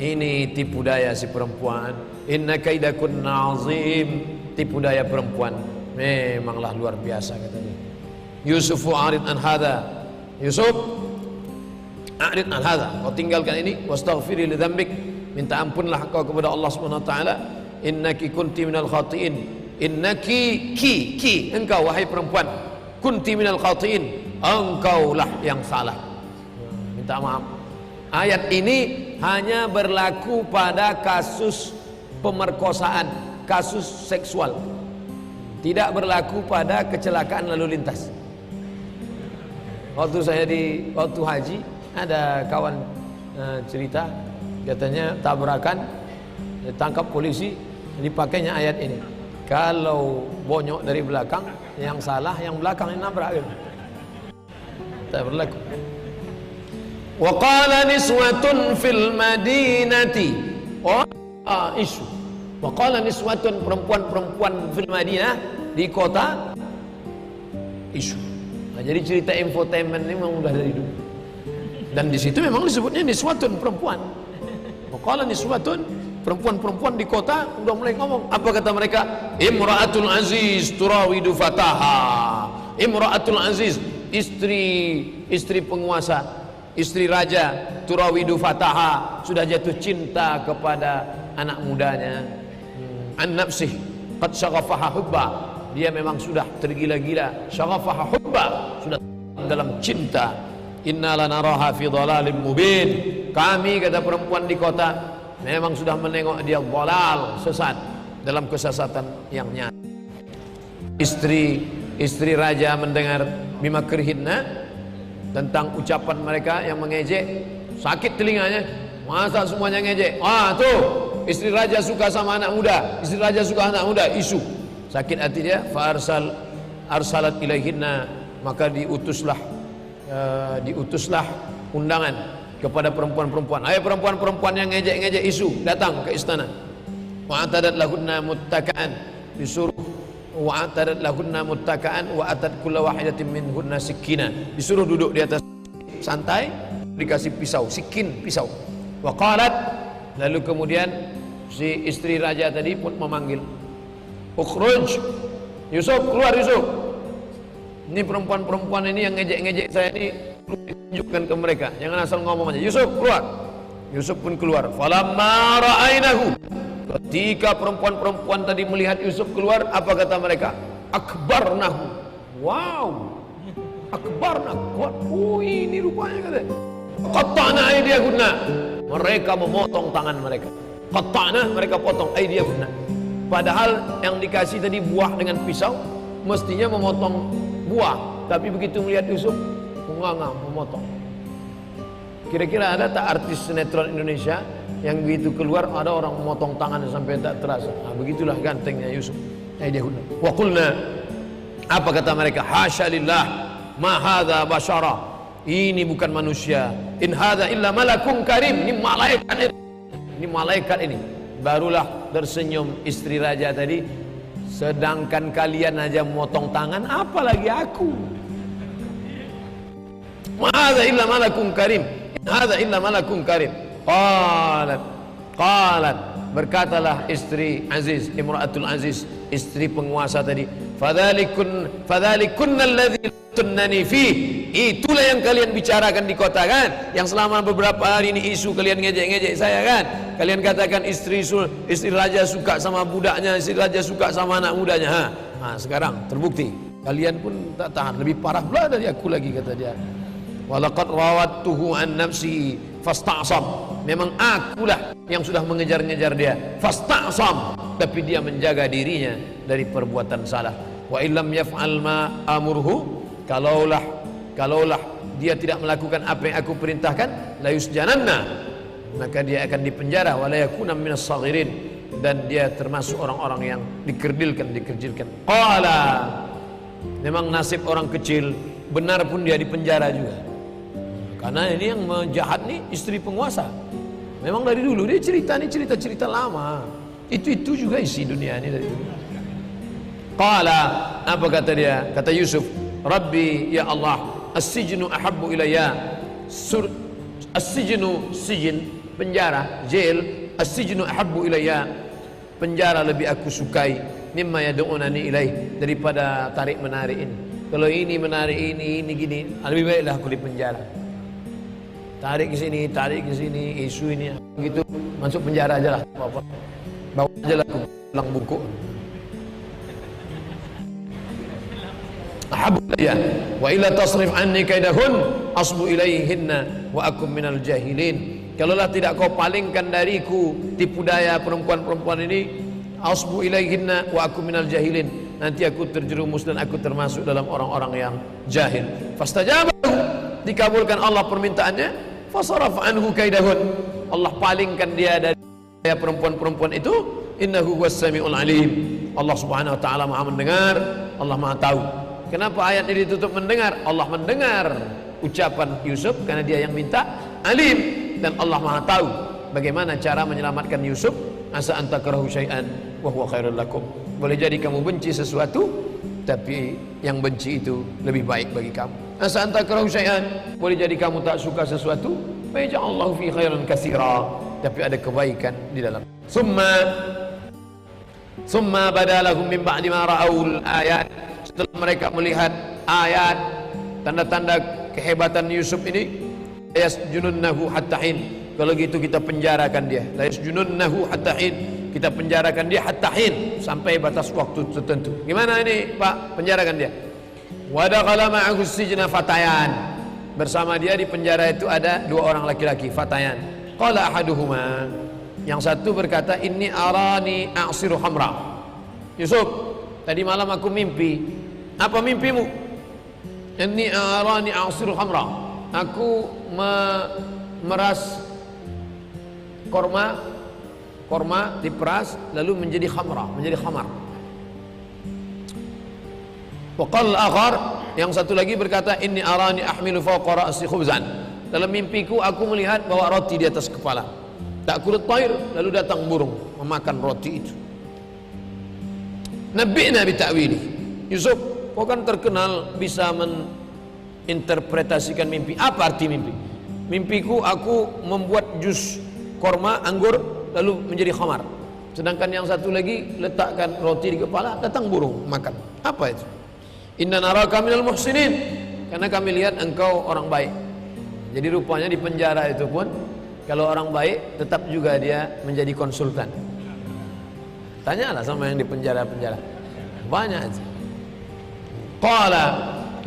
ini tipu daya si perempuan. Inna kaidakun azim, tipu daya perempuan memanglah luar biasa, katanya. Yusufu arid an hadha, Yusuf arid an hadha, kau tinggalkan ini, wastaghfiri li dzambik, minta ampunlah kau kepada Allah Subhanahu wa taala. Innaki kunti minal khati'in, innaki ki engkau wahai perempuan, kunti minal khati'in, engkaulah yang salah. Minta maaf. Ayat ini hanya berlaku pada kasus pemerkosaan, kasus seksual, tidak berlaku pada kecelakaan lalu lintas. Waktu haji ada kawan cerita, katanya tabrakan, ditangkap polisi, dipakainya ayat ini. Kalau bonyok dari belakang, yang salah yang belakang yang nabrak, gitu. Tak berlaku. Wa qala niswatun fil madinati, isu. Wa qala niswatun, perempuan-perempuan fil Madinah, di kota, isu. Nah, jadi cerita infotainment ini memang udah dari dulu. Dan di situ memang disebutnya niswatun, perempuan. Wa qala niswatun, perempuan-perempuan di kota udah mulai ngomong. Apa kata mereka? Imra'atul aziz turawidu fataha. Imra'atul aziz, istri penguasa, istri raja, turawidu fataha, sudah jatuh cinta kepada anak mudanya. An nafsih qad syaghafaha hubba, dia memang sudah tergila-gila, syaghafaha hubba, sudah dalam cinta. Inna lanaraha fi dhalalin mubin, kami, kata perempuan di kota, memang sudah menengok dia dhalal, sesat, dalam kesesatan yang nyata. Istri raja mendengar bimakrihinna, tentang ucapan mereka yang mengejek, sakit telinganya. Masa semuanya ngejek? Tuh, istri raja suka sama anak muda, istri raja suka anak muda, isu. Sakit hati dia. Arsalat ilaihinna, maka diutuslah undangan kepada perempuan-perempuan. Ayo perempuan-perempuan yang ngejek-ngejek isu, datang ke istana. Wa'atadat lahunna muttaka'an, disuruh wa'atadat lahunna muttaka'an wa atat kulla wahidatin minhunna sikina, disuruh duduk di atas santai, dikasih pisau, sikin, pisau. Wa qalat, lalu kemudian si istri raja tadi pun memanggil, ukhruj Yusuf, keluar Yusuf. Ini perempuan-perempuan ini yang ngejek-ngejek saya ini, tunjukkan ke mereka, jangan asal ngomong aja. Yusuf, keluar. Yusuf pun keluar. Falamma ra'ainahu, ketika perempuan-perempuan tadi melihat Yusuf keluar, apa kata mereka? Akbarnahu. Wow, akbarnahu. Ini rupanya, katanya. Qatta'na aydiyahunna, mereka memotong tangan mereka. Qatta'na, mereka potong aydiyahunna. Padahal yang dikasih tadi buah dengan pisau, mestinya memotong buah, tapi begitu melihat Yusuf, enggak memotong. Kira-kira ada tak artis sinetron Indonesia yang begitu keluar ada orang memotong tangan sampai tak terasa? Nah, begitulah gantengnya Yusuf. Wa qulna, apa kata mereka? Hasya lillah, ma hadza basyara, ini bukan manusia. In hadza illa malakun karim, ini malaikat ini. Ini malaikat ini. Barulah tersenyum istri raja tadi. Sedangkan kalian aja memotong tangan, apalagi aku. Ma hadza illa malakun karim, in hadza illa malakun karim. Qalat, berkatalah istri Aziz, Imra'atul Aziz, istri penguasa tadi, Fadzalikunna alladzi tunnani fi. Itulah yang kalian bicarakan di kota kan, yang selama beberapa hari ini isu kalian ngejek-ngejek saya kan. Kalian katakan istri raja suka sama budaknya, istri raja suka sama anak mudanya. Sekarang terbukti kalian pun tak tahan, lebih parah pula dari aku lagi, kata dia. Walaqad rawattuhu an nafsi fasta'sam. Memang akulah yang sudah mengejar-ngejar dia, fasta'sam, tapi dia menjaga dirinya dari perbuatan salah. Wa illam yaf'al ma amurhu, kalaulah dia tidak melakukan apa yang aku perintahkan, la yusjananna, maka dia akan dipenjara, wala yakuna minas saghirin, dan dia termasuk orang-orang yang dikecilkan. Qala, memang nasib orang kecil, benar pun dia dipenjara juga. Karena ini yang jahat nih istri penguasa. Memang dari dulu dia cerita lama. Itu juga isi dunia ini dari dulu. Qala, apa kata dia? Kata Yusuf, Rabbi, ya Allah, as-sijnu ahabbu ilayya. As-sijnu, sijin, penjara, jail. As-sijnu ahabbu ilayya, penjara lebih aku sukai, mimma yad'unani ilaih, daripada tarik menarik ini. Kalau ini menarik ini gini, lebih baiklah aku di penjara. Tarik ke sini, isu ini gitu, masuk penjara aja lah, apa-apa. Bawa aja lah pulang buku. Ahabbu ilayya wa illa tasrif anni kaidahun asbu ilaihinna wa akum minal jahilin. Kalaulah tidak kau palingkan dariku tipu daya perempuan-perempuan ini, asbu ilaihinna wa akum minal jahilin, nanti aku terjerumus dan aku termasuk dalam orang-orang yang jahil. Fastajabahu, dikabulkan Allah permintaannya. Fasaraf anhu kaidahun, Allah palingkan dia dari perempuan-perempuan itu. Innahu huwas samiul alim, Allah subhanahu wa ta'ala maha mendengar, Allah maha tahu. Kenapa ayat ini ditutup mendengar? Allah mendengar ucapan Yusuf karena dia yang minta. Alim, dan Allah maha tahu bagaimana cara menyelamatkan Yusuf. Asa antakrahu syai'an wa huwa khairul lakum, boleh jadi kamu benci sesuatu, tapi yang benci itu lebih baik bagi kamu. Asa antakrahu syai'an, boleh jadi kamu tak suka sesuatu, fa yaj'allahu fi khairan katsira, tapi ada kebaikan di dalam. Summa badalahum min ba'di ma ra'aul ayat, setelah mereka melihat ayat, tanda-tanda kehebatan Yusuf ini, yasjununnahu hatta hin, kalau gitu kita penjarakan dia. La yasjununnahu hatta hin, kita penjarakan dia hatta hin, sampai batas waktu tertentu. Gimana ini Pak, penjarakan dia? Wa dakhala ma'ahu sijna fatayan, bersama dia di penjara itu ada dua orang laki-laki, fatayan. Qala ahaduhuma, yang satu berkata, inni arani a'siru hamra. Yusuf, tadi malam aku mimpi. Apa mimpimu? Inni arani a'siru hamra, aku meras korma diperas lalu menjadi khamra, menjadi khamar. Waqal akhar, yang satu lagi berkata, inni arani ahmilu fawqa ra'si khubzan, dalam mimpiku aku melihat bawa roti di atas kepala. Ta'kulut tayr, lalu datang burung memakan roti itu. Nabi'na bi ta'wili. Yusuf, kau kan terkenal bisa menginterpretasikan mimpi. Apa arti mimpi? Mimpiku aku membuat jus korma anggur lalu menjadi khamar. Sedangkan yang satu lagi letakkan roti di kepala, datang burung makan. Apa itu? Inna naraka minal muhsinin, karena kami lihat engkau orang baik. Jadi rupanya di penjara itu pun kalau orang baik tetap juga dia menjadi konsultan. Tanyalah sama yang di penjara-penjara, banyak aja. Qala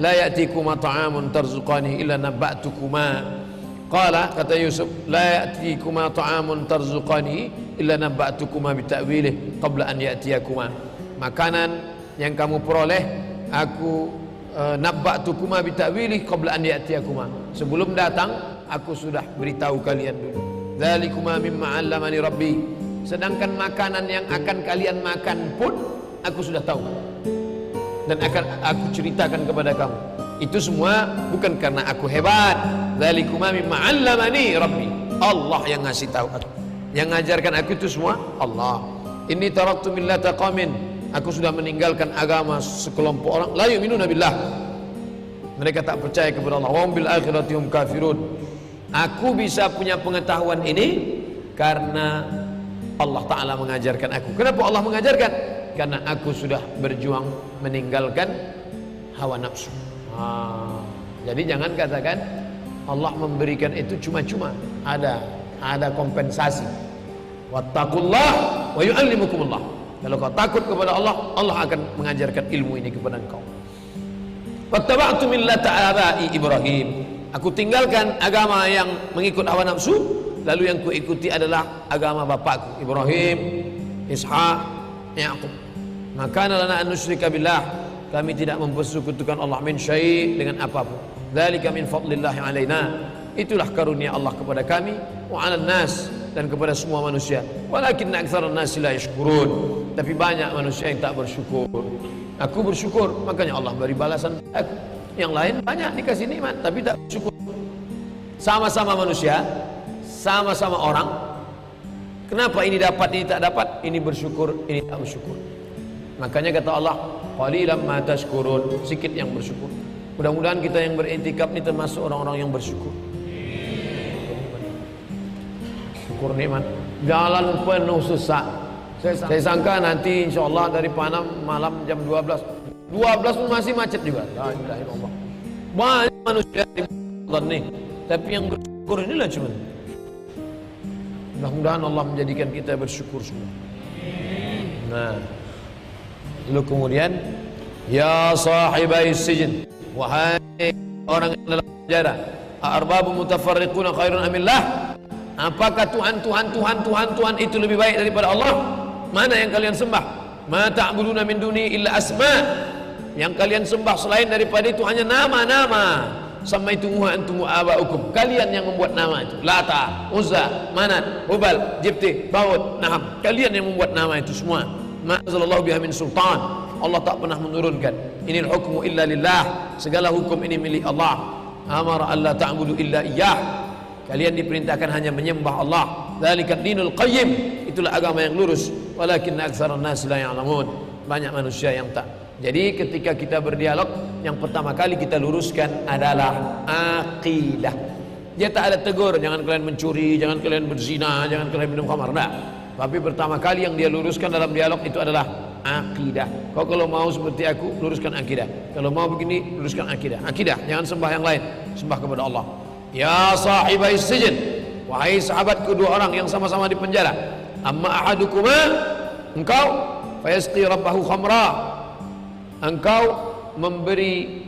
la ya'tikuma ta'amun tarzuqani illa nabba'tukuma. Qala, kata Yusuf, la ya'tikuma ta'amun tarzuqani illa nabba'tukuma bita'wilih qabla an ya'tiyakuma. Makanan yang kamu peroleh aku nabba'tukuma bita'wilih qabla an ya'tiyakuma, sebelum datang aku sudah beritahu kalian dulu. Dzalikuma mimma 'allamani rabbi, sedangkan makanan yang akan kalian makan pun aku sudah tahu dan akan aku ceritakan kepada kamu. Itu semua bukan karena aku hebat. Dzalikuma mimma 'allamani rabbi, Allah yang ngasih tahu aku, yang ngajarkan aku itu semua Allah. Inni taraktu millata qaumin, aku sudah meninggalkan agama sekelompok orang, la yu'minuna billah, mereka tak percaya kepada Allah, wa hum bil akhirati hum kafirun. Aku bisa punya pengetahuan ini karena Allah Ta'ala mengajarkan aku. Kenapa Allah mengajarkan? Karena aku sudah berjuang meninggalkan hawa nafsu. Jadi jangan katakan Allah memberikan itu cuma-cuma, ada kompensasi. Wattaqullah wa yu'allimukumullah. Kalau kau takut kepada Allah, Allah akan mengajarkan ilmu ini kepada engkau. Wattaba'tu millata abai Ibrahim. Aku tinggalkan agama yang mengikut hawa nafsu, lalu yang kuikuti adalah agama bapakku Ibrahim, Ishaq, Yaqub. Maka lana an nusyrika billah, kami tidak mempersekutukan Allah min syai' dengan apapun. Dzalika min fadlillahi alaina. Itulah karunia Allah kepada kami, wa 'alan nas, dan kepada semua manusia. Walakin aktsaran nasi la yashkurun. Tapi banyak manusia yang tak bersyukur. Aku bersyukur, makanya Allah beri balasan aku. Yang lain banyak dikasih nikmat tapi tak bersyukur. Sama-sama manusia, sama-sama orang. Kenapa ini dapat, ini tak dapat? Ini bersyukur, ini tak bersyukur. Makanya kata Allah, qalilan ma tashkurun, sedikit yang bersyukur. Mudah-mudahan kita yang beriktikaf ini termasuk orang-orang yang bersyukur. Syukur nikmat. Jalan penuh susah. Saya sangka nanti insyaallah dari Panam malam jam 12 pun masih macet juga. La ilaha illallah. Banyak manusia di Ramadan nih, tapi yang bersyukur inilah cuma. Mudah-mudahan Allah menjadikan kita bersyukur semua. Nah, lalu kemudian, ya sahibai sijn, wahai orang yang dalam penjara, arbabu mutafarriquna khairun amillah. Apakah Tuhan itu lebih baik daripada Allah? Mana yang kalian sembah? Ma ta'buduna min duni illa asma. Yang kalian sembah selain daripada itu hanya nama-nama. Samaitumuha antum aba'ukum. Kalian yang membuat nama itu. Lata, Uzza, Manat, Hubal, Jibti, Bawud, Naham. Kalian yang membuat nama itu semua. Ma anzalallahu biha min sultan. Allah tak pernah menurunkan. Inil hukmu illa lillah. Segala hukum ini milik Allah. Amara alla ta'budu illa iyyah. Kalian diperintahkan hanya menyembah Allah. Dzalika dinul qayyim. Itulah agama yang lurus. Walakin aktsaran nas la ya'lamun. Banyak manusia yang tak. Jadi ketika kita berdialog, yang pertama kali kita luruskan adalah akidah. Dia tak ada tegur, jangan kalian mencuri, jangan kalian berzina, jangan kalian minum khamar. Nah, tapi pertama kali yang dia luruskan dalam dialog itu adalah akidah. Kau kalau mau seperti aku, luruskan akidah. Kalau mau begini, luruskan akidah. Akidah, jangan sembah yang lain, sembah kepada Allah. Ya sahibai sijn, wahai sahabatku dua orang yang sama-sama di penjara. Amma ahadukuma, engkau fayasqi rabbahu khamra. Engkau memberi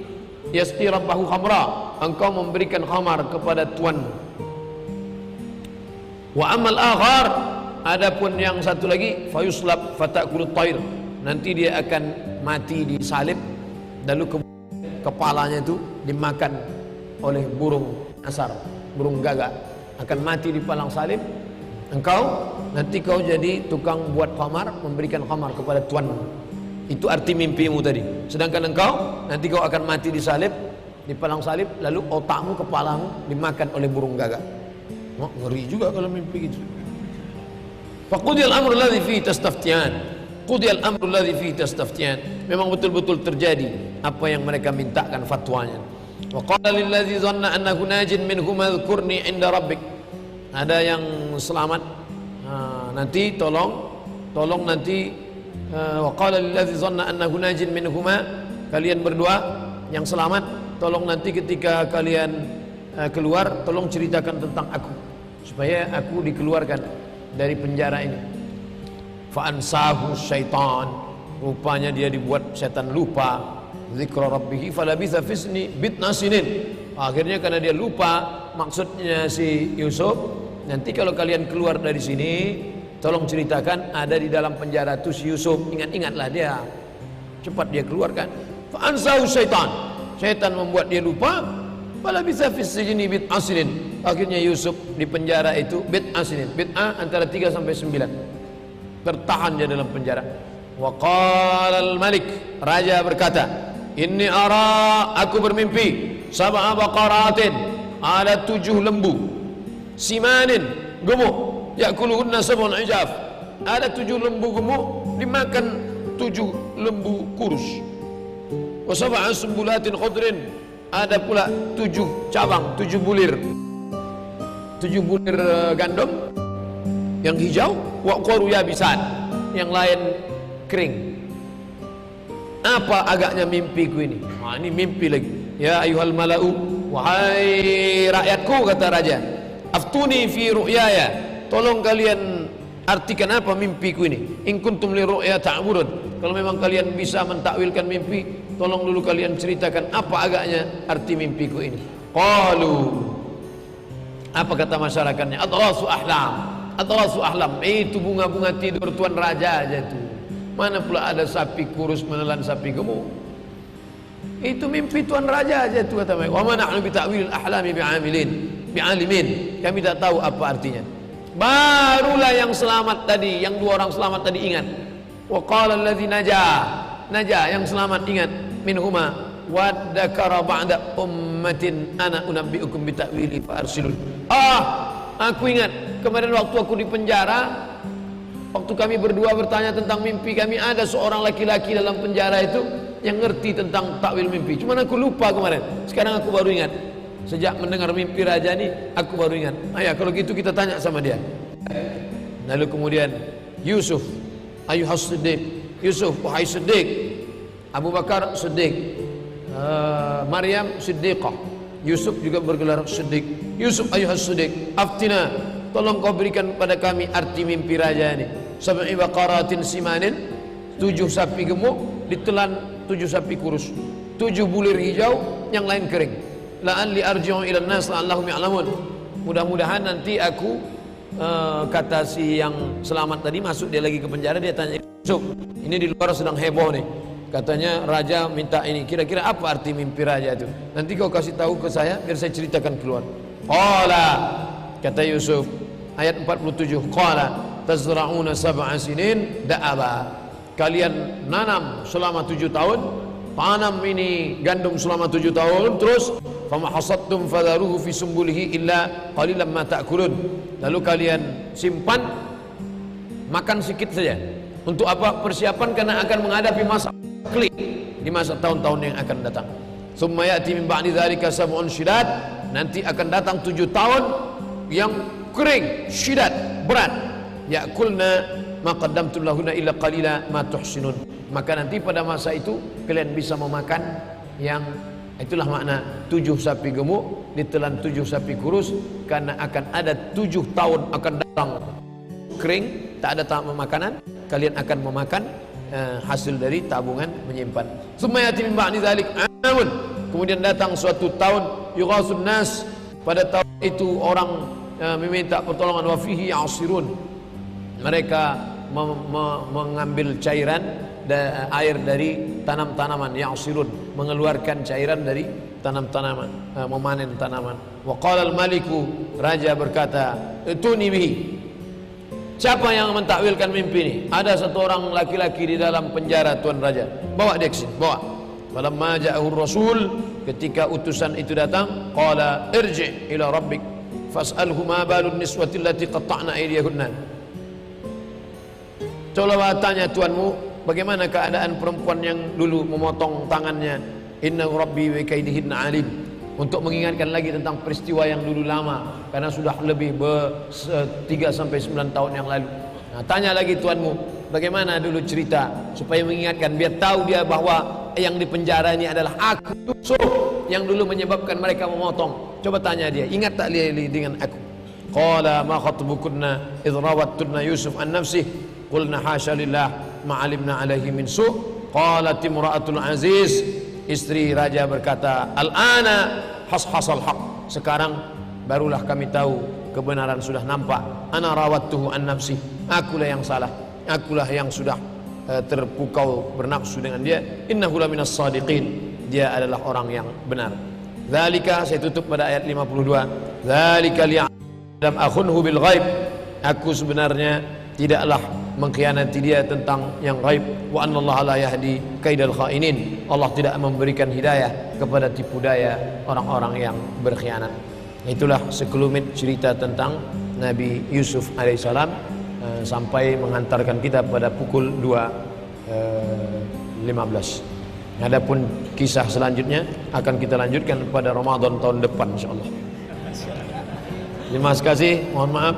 yasqi rabbahu khamra. Engkau memberikan khamar kepada tuanmu. Wa amal akhar, adapun yang satu lagi fayuslab fatakulut tayr. Nanti dia akan mati disalib, lalu kepalanya itu dimakan oleh burung asar, burung gagak, akan mati di palang salib. Engkau nanti kau jadi tukang buat khamar, memberikan khamar kepada tuanmu. Itu arti mimpimu tadi. Sedangkan engkau nanti kau akan mati disalib, di palang salib, lalu otakmu, kepalamu dimakan oleh burung gagak. Oh, ngeri juga kalau mimpi gitu. Faqudiyal amru alladhi fihi tastaftiyan. Qudiyal amru alladhi fihi tastaftiyan. Memang betul-betul terjadi apa yang mereka mintakan fatwanya. Wa qala lilladzi dhanna annahu najin minhum adhkurni 'inda rabbik. Ada yang selamat, nanti tolong nanti. Wa qala lilladzi dhanna annahu najin minhuma, kalian berdua yang selamat, tolong nanti ketika kalian keluar, tolong ceritakan tentang aku supaya aku dikeluarkan dari penjara ini. Fa ansahu syaitan, rupanya dia dibuat setan lupa zikra rabbih falabitha fisni bitna sinin. Akhirnya karena dia lupa maksudnya si Yusuf, nanti kalau kalian keluar dari sini, tolong ceritakan ada di dalam penjara itu si Yusuf. Ingat-ingatlah dia, cepat dia keluarkan. Fa ansahu syaitan, syaitan membuat dia lupa. Falabitha fisni bitna sinin. Akhirnya Yusuf di penjara itu bitna sinin. Bitna antara 3 sampai 9. Tertahan dia dalam penjara. Wa qala al-malik, raja berkata, inni ara, aku bermimpi, sab'a baqaratin, ada 7 lembu, simanin, gemuk, yakuluhunna sab'un ijaf, ada 7 lembu gemuk dimakan 7 lembu kurus. Wa sab'a sumbulatin khudrin, ada pula 7 cabang, 7 bulir gandum yang hijau. Wa qaru yabisan, yang lain kering. Apa agaknya mimpiku ini? Ini mimpi lagi. Ya ayuhal mala'u, wahai rakyatku, kata raja, aftuni fi ru'yaya, tolong kalian artikan apa mimpiku ini. In kuntum li ru'ya ta'burun, kalau memang kalian bisa mentakwilkan mimpi, tolong dulu kalian ceritakan apa agaknya arti mimpiku ini. Qalu, apa kata masyarakatnya? Adrasu ahlam, adrasu ahlam, itu bunga-bunga tidur tuan raja aja tuh. Mana pula ada sapi kurus menelan sapi gemuk. Itu mimpi tuan raja aja tuh, kata mereka. Wa ma nahnu bi ta'wilil ahlami bi'alimin. Kami tak tahu apa artinya. Barulah yang selamat tadi, yang dua orang selamat tadi ingat. Wa qala allazi naja yang selamat ingat minhuma wa dzakara ba'da ummatin ana unabbiukum bi ta'wili fa arsilun. Aku ingat kemarin waktu aku di penjara, waktu kami berdua bertanya tentang mimpi kami, ada seorang laki-laki dalam penjara itu yang ngerti tentang takwil mimpi. Cuman aku lupa kemarin. Sekarang aku baru ingat. Sejak mendengar mimpi raja ini, aku baru ingat. Ayah, kalau gitu kita tanya sama dia. Lalu kemudian Yusuf, ayuhas Siddiq, Yusuf, wahai Siddiq. Abu Bakar Siddiq, Maryam Siddiqah, Yusuf juga bergelar Siddiq. Yusuf ayuhas Siddiq, aftina, tolong kau berikan pada kami arti mimpi raja ini. Sab'i baqaratin simanin, 7 sapi gemuk ditelan 7 sapi kurus, 7 bulir hijau, yang lain kering. La'alli arji'u ila nas la'allahum ya'lamun. Mudah-mudahan nanti aku kata si yang selamat tadi, masuk dia lagi ke penjara, dia tanya, Yusuf, ini di luar sedang heboh nih, katanya raja minta ini, kira-kira apa arti mimpi raja itu? Nanti kau kasih tahu ke saya biar saya ceritakan keluar. Qala, kata Yusuf, ayat 47, qala tazra'una sab'a sinin da'aba, kalian nanam selama 7 tahun, tanam ini gandum selama 7 tahun, terus fama hasadtum fadharuhu fi sumbulihi illa qalilan ma ta'kulun, lalu kalian simpan, makan sedikit saja. Untuk apa? Persiapan karena akan menghadapi masa klik di masa tahun-tahun yang akan datang. Tsumma ya'ti min ba'di dzalika sab'un syidad, nanti akan datang 7 tahun yang kering, syidat, berat. Ya'kulna ma qaddamtum lahunna illa qalila ma tuhsinun, maka nanti pada masa itu kalian bisa memakan yang, itulah makna 7 sapi gemuk ditelan 7 sapi kurus, karena akan ada 7 tahun akan datang kering, tak ada makanan, kalian akan memakan hasil dari tabungan menyimpan. Sumayati min ba'di dzalik amun, kemudian datang suatu tahun yughasun nas, pada tahun itu orang meminta pertolongan, wa fihi ya'sirun, mereka mengambil cairan air dari tanam-tanaman, ya'sirun, mengeluarkan cairan dari tanam-tanaman, memanen tanaman. Wa qala al-maliku, raja berkata, ituni bihi, siapa yang mentakwilkan mimpi ini? Ada satu orang laki-laki di dalam penjara tuan raja, bawa dia ke sini, bawa. Falamma ja'ahu rasul, ketika utusan itu datang, qala irji' ila rabbik fas'alhu ma balun niswati allati qatta'na aydiyahunna, coba tanya tuanmu, bagaimana keadaan perempuan yang dulu memotong tangannya. Inna rabbi wa kaidihinna alim, untuk mengingatkan lagi tentang peristiwa yang dulu lama, karena sudah lebih 3-9 tahun yang lalu. Nah, tanya lagi tuanmu, bagaimana dulu cerita, supaya mengingatkan, biar tahu dia bahwa yang di penjara ini adalah aku, Yusuf, yang dulu menyebabkan mereka memotong. Coba tanya dia, ingat tak dia dengan aku? Qala ma khatbukunna idh rawattunna Yusuf an nafsih qulna hasya lillah ma alimna alaihi min su'. Qalat imra'atul aziz, istri raja berkata, al-ana hashasal haq, sekarang barulah kami tahu kebenaran sudah nampak. Ana rawattuhu an nafsi, akulah yang salah, akulah yang sudah terpukau bernafsu dengan dia. Innahu laminas sadiqin, dia adalah orang yang benar. Dzalika, saya tutup pada ayat 52, dzalika li'lam akhunhu bil ghaib, aku sebenarnya tidaklah mengkhianati dia tentang yang gaib. Wa anallaha la yahdi kaidal khainin, Allah tidak memberikan hidayah kepada tipu daya orang-orang yang berkhianat. Itulah sekelumit cerita tentang Nabi Yusuf alaihissalam, sampai menghantarkan kita pada pukul 2.15. Adapun kisah selanjutnya akan kita lanjutkan pada Ramadan tahun depan insyaallah. Terima kasih, mohon maaf.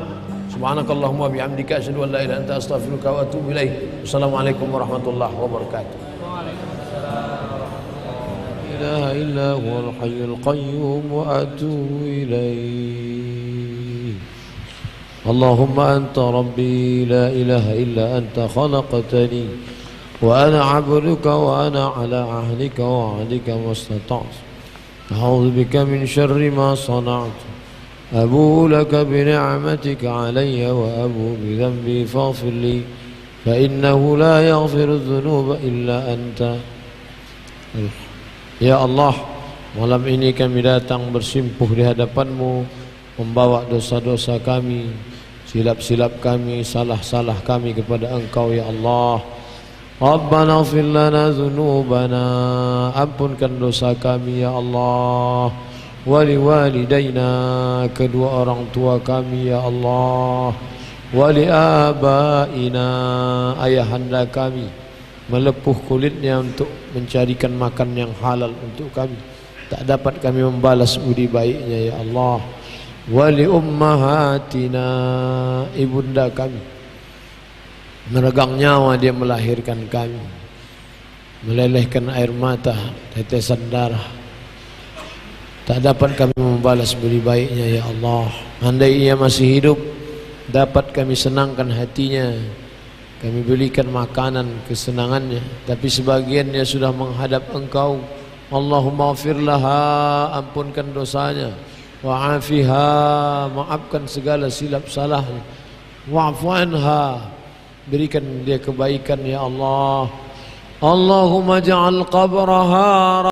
Subhanakallahumma bihamdika asyhadu an la ilaha illa anta astaghfiruka wa atubu ilaik. Assalamualaikum warahmatullahi wabarakatuh. إله إلا هو الحي القيوم وأتوب إليه. اللهم أنت ربي لا إله إلا أنت خلقتني وأنا عبدك وأنا على عهدك ووعدك ما استطعت. أعوذ بك من شر ما صنعت. أبوء لك بنعمتك علي وأبوء بذنبي فاغفر لي فإنه لا يغفر الذنوب إلا أنت. Ya Allah, malam ini kami datang bersimpuh di hadapan-Mu, membawa dosa-dosa kami, silap-silap kami, salah-salah kami kepada Engkau ya Allah. Rabbana ighfir lana dhunubana, ampunkan dosa kami ya Allah. Wali walidayna, kedua orang tua kami ya Allah. Wali abaina, ayahanda kami, melepuh kulitnya untuk mencarikan makan yang halal untuk kami, tak dapat kami membalas budi baiknya ya Allah. Wali ummahatina, ibunda kami, meregang nyawa dia melahirkan kami, melelehkan air mata, tetesan darah, tak dapat kami membalas budi baiknya ya Allah. Andai ia masih hidup, dapat kami senangkan hatinya, kami belikan makanan kesenangannya, tapi sebagiannya sudah menghadap Engkau. Allahumma ighfir laha, ampunkan dosanya. Wa'afiha, maafkan segala silap salahnya. Wa'fu anha, berikan dia kebaikan ya Allah. Allahumma ja'al qabraha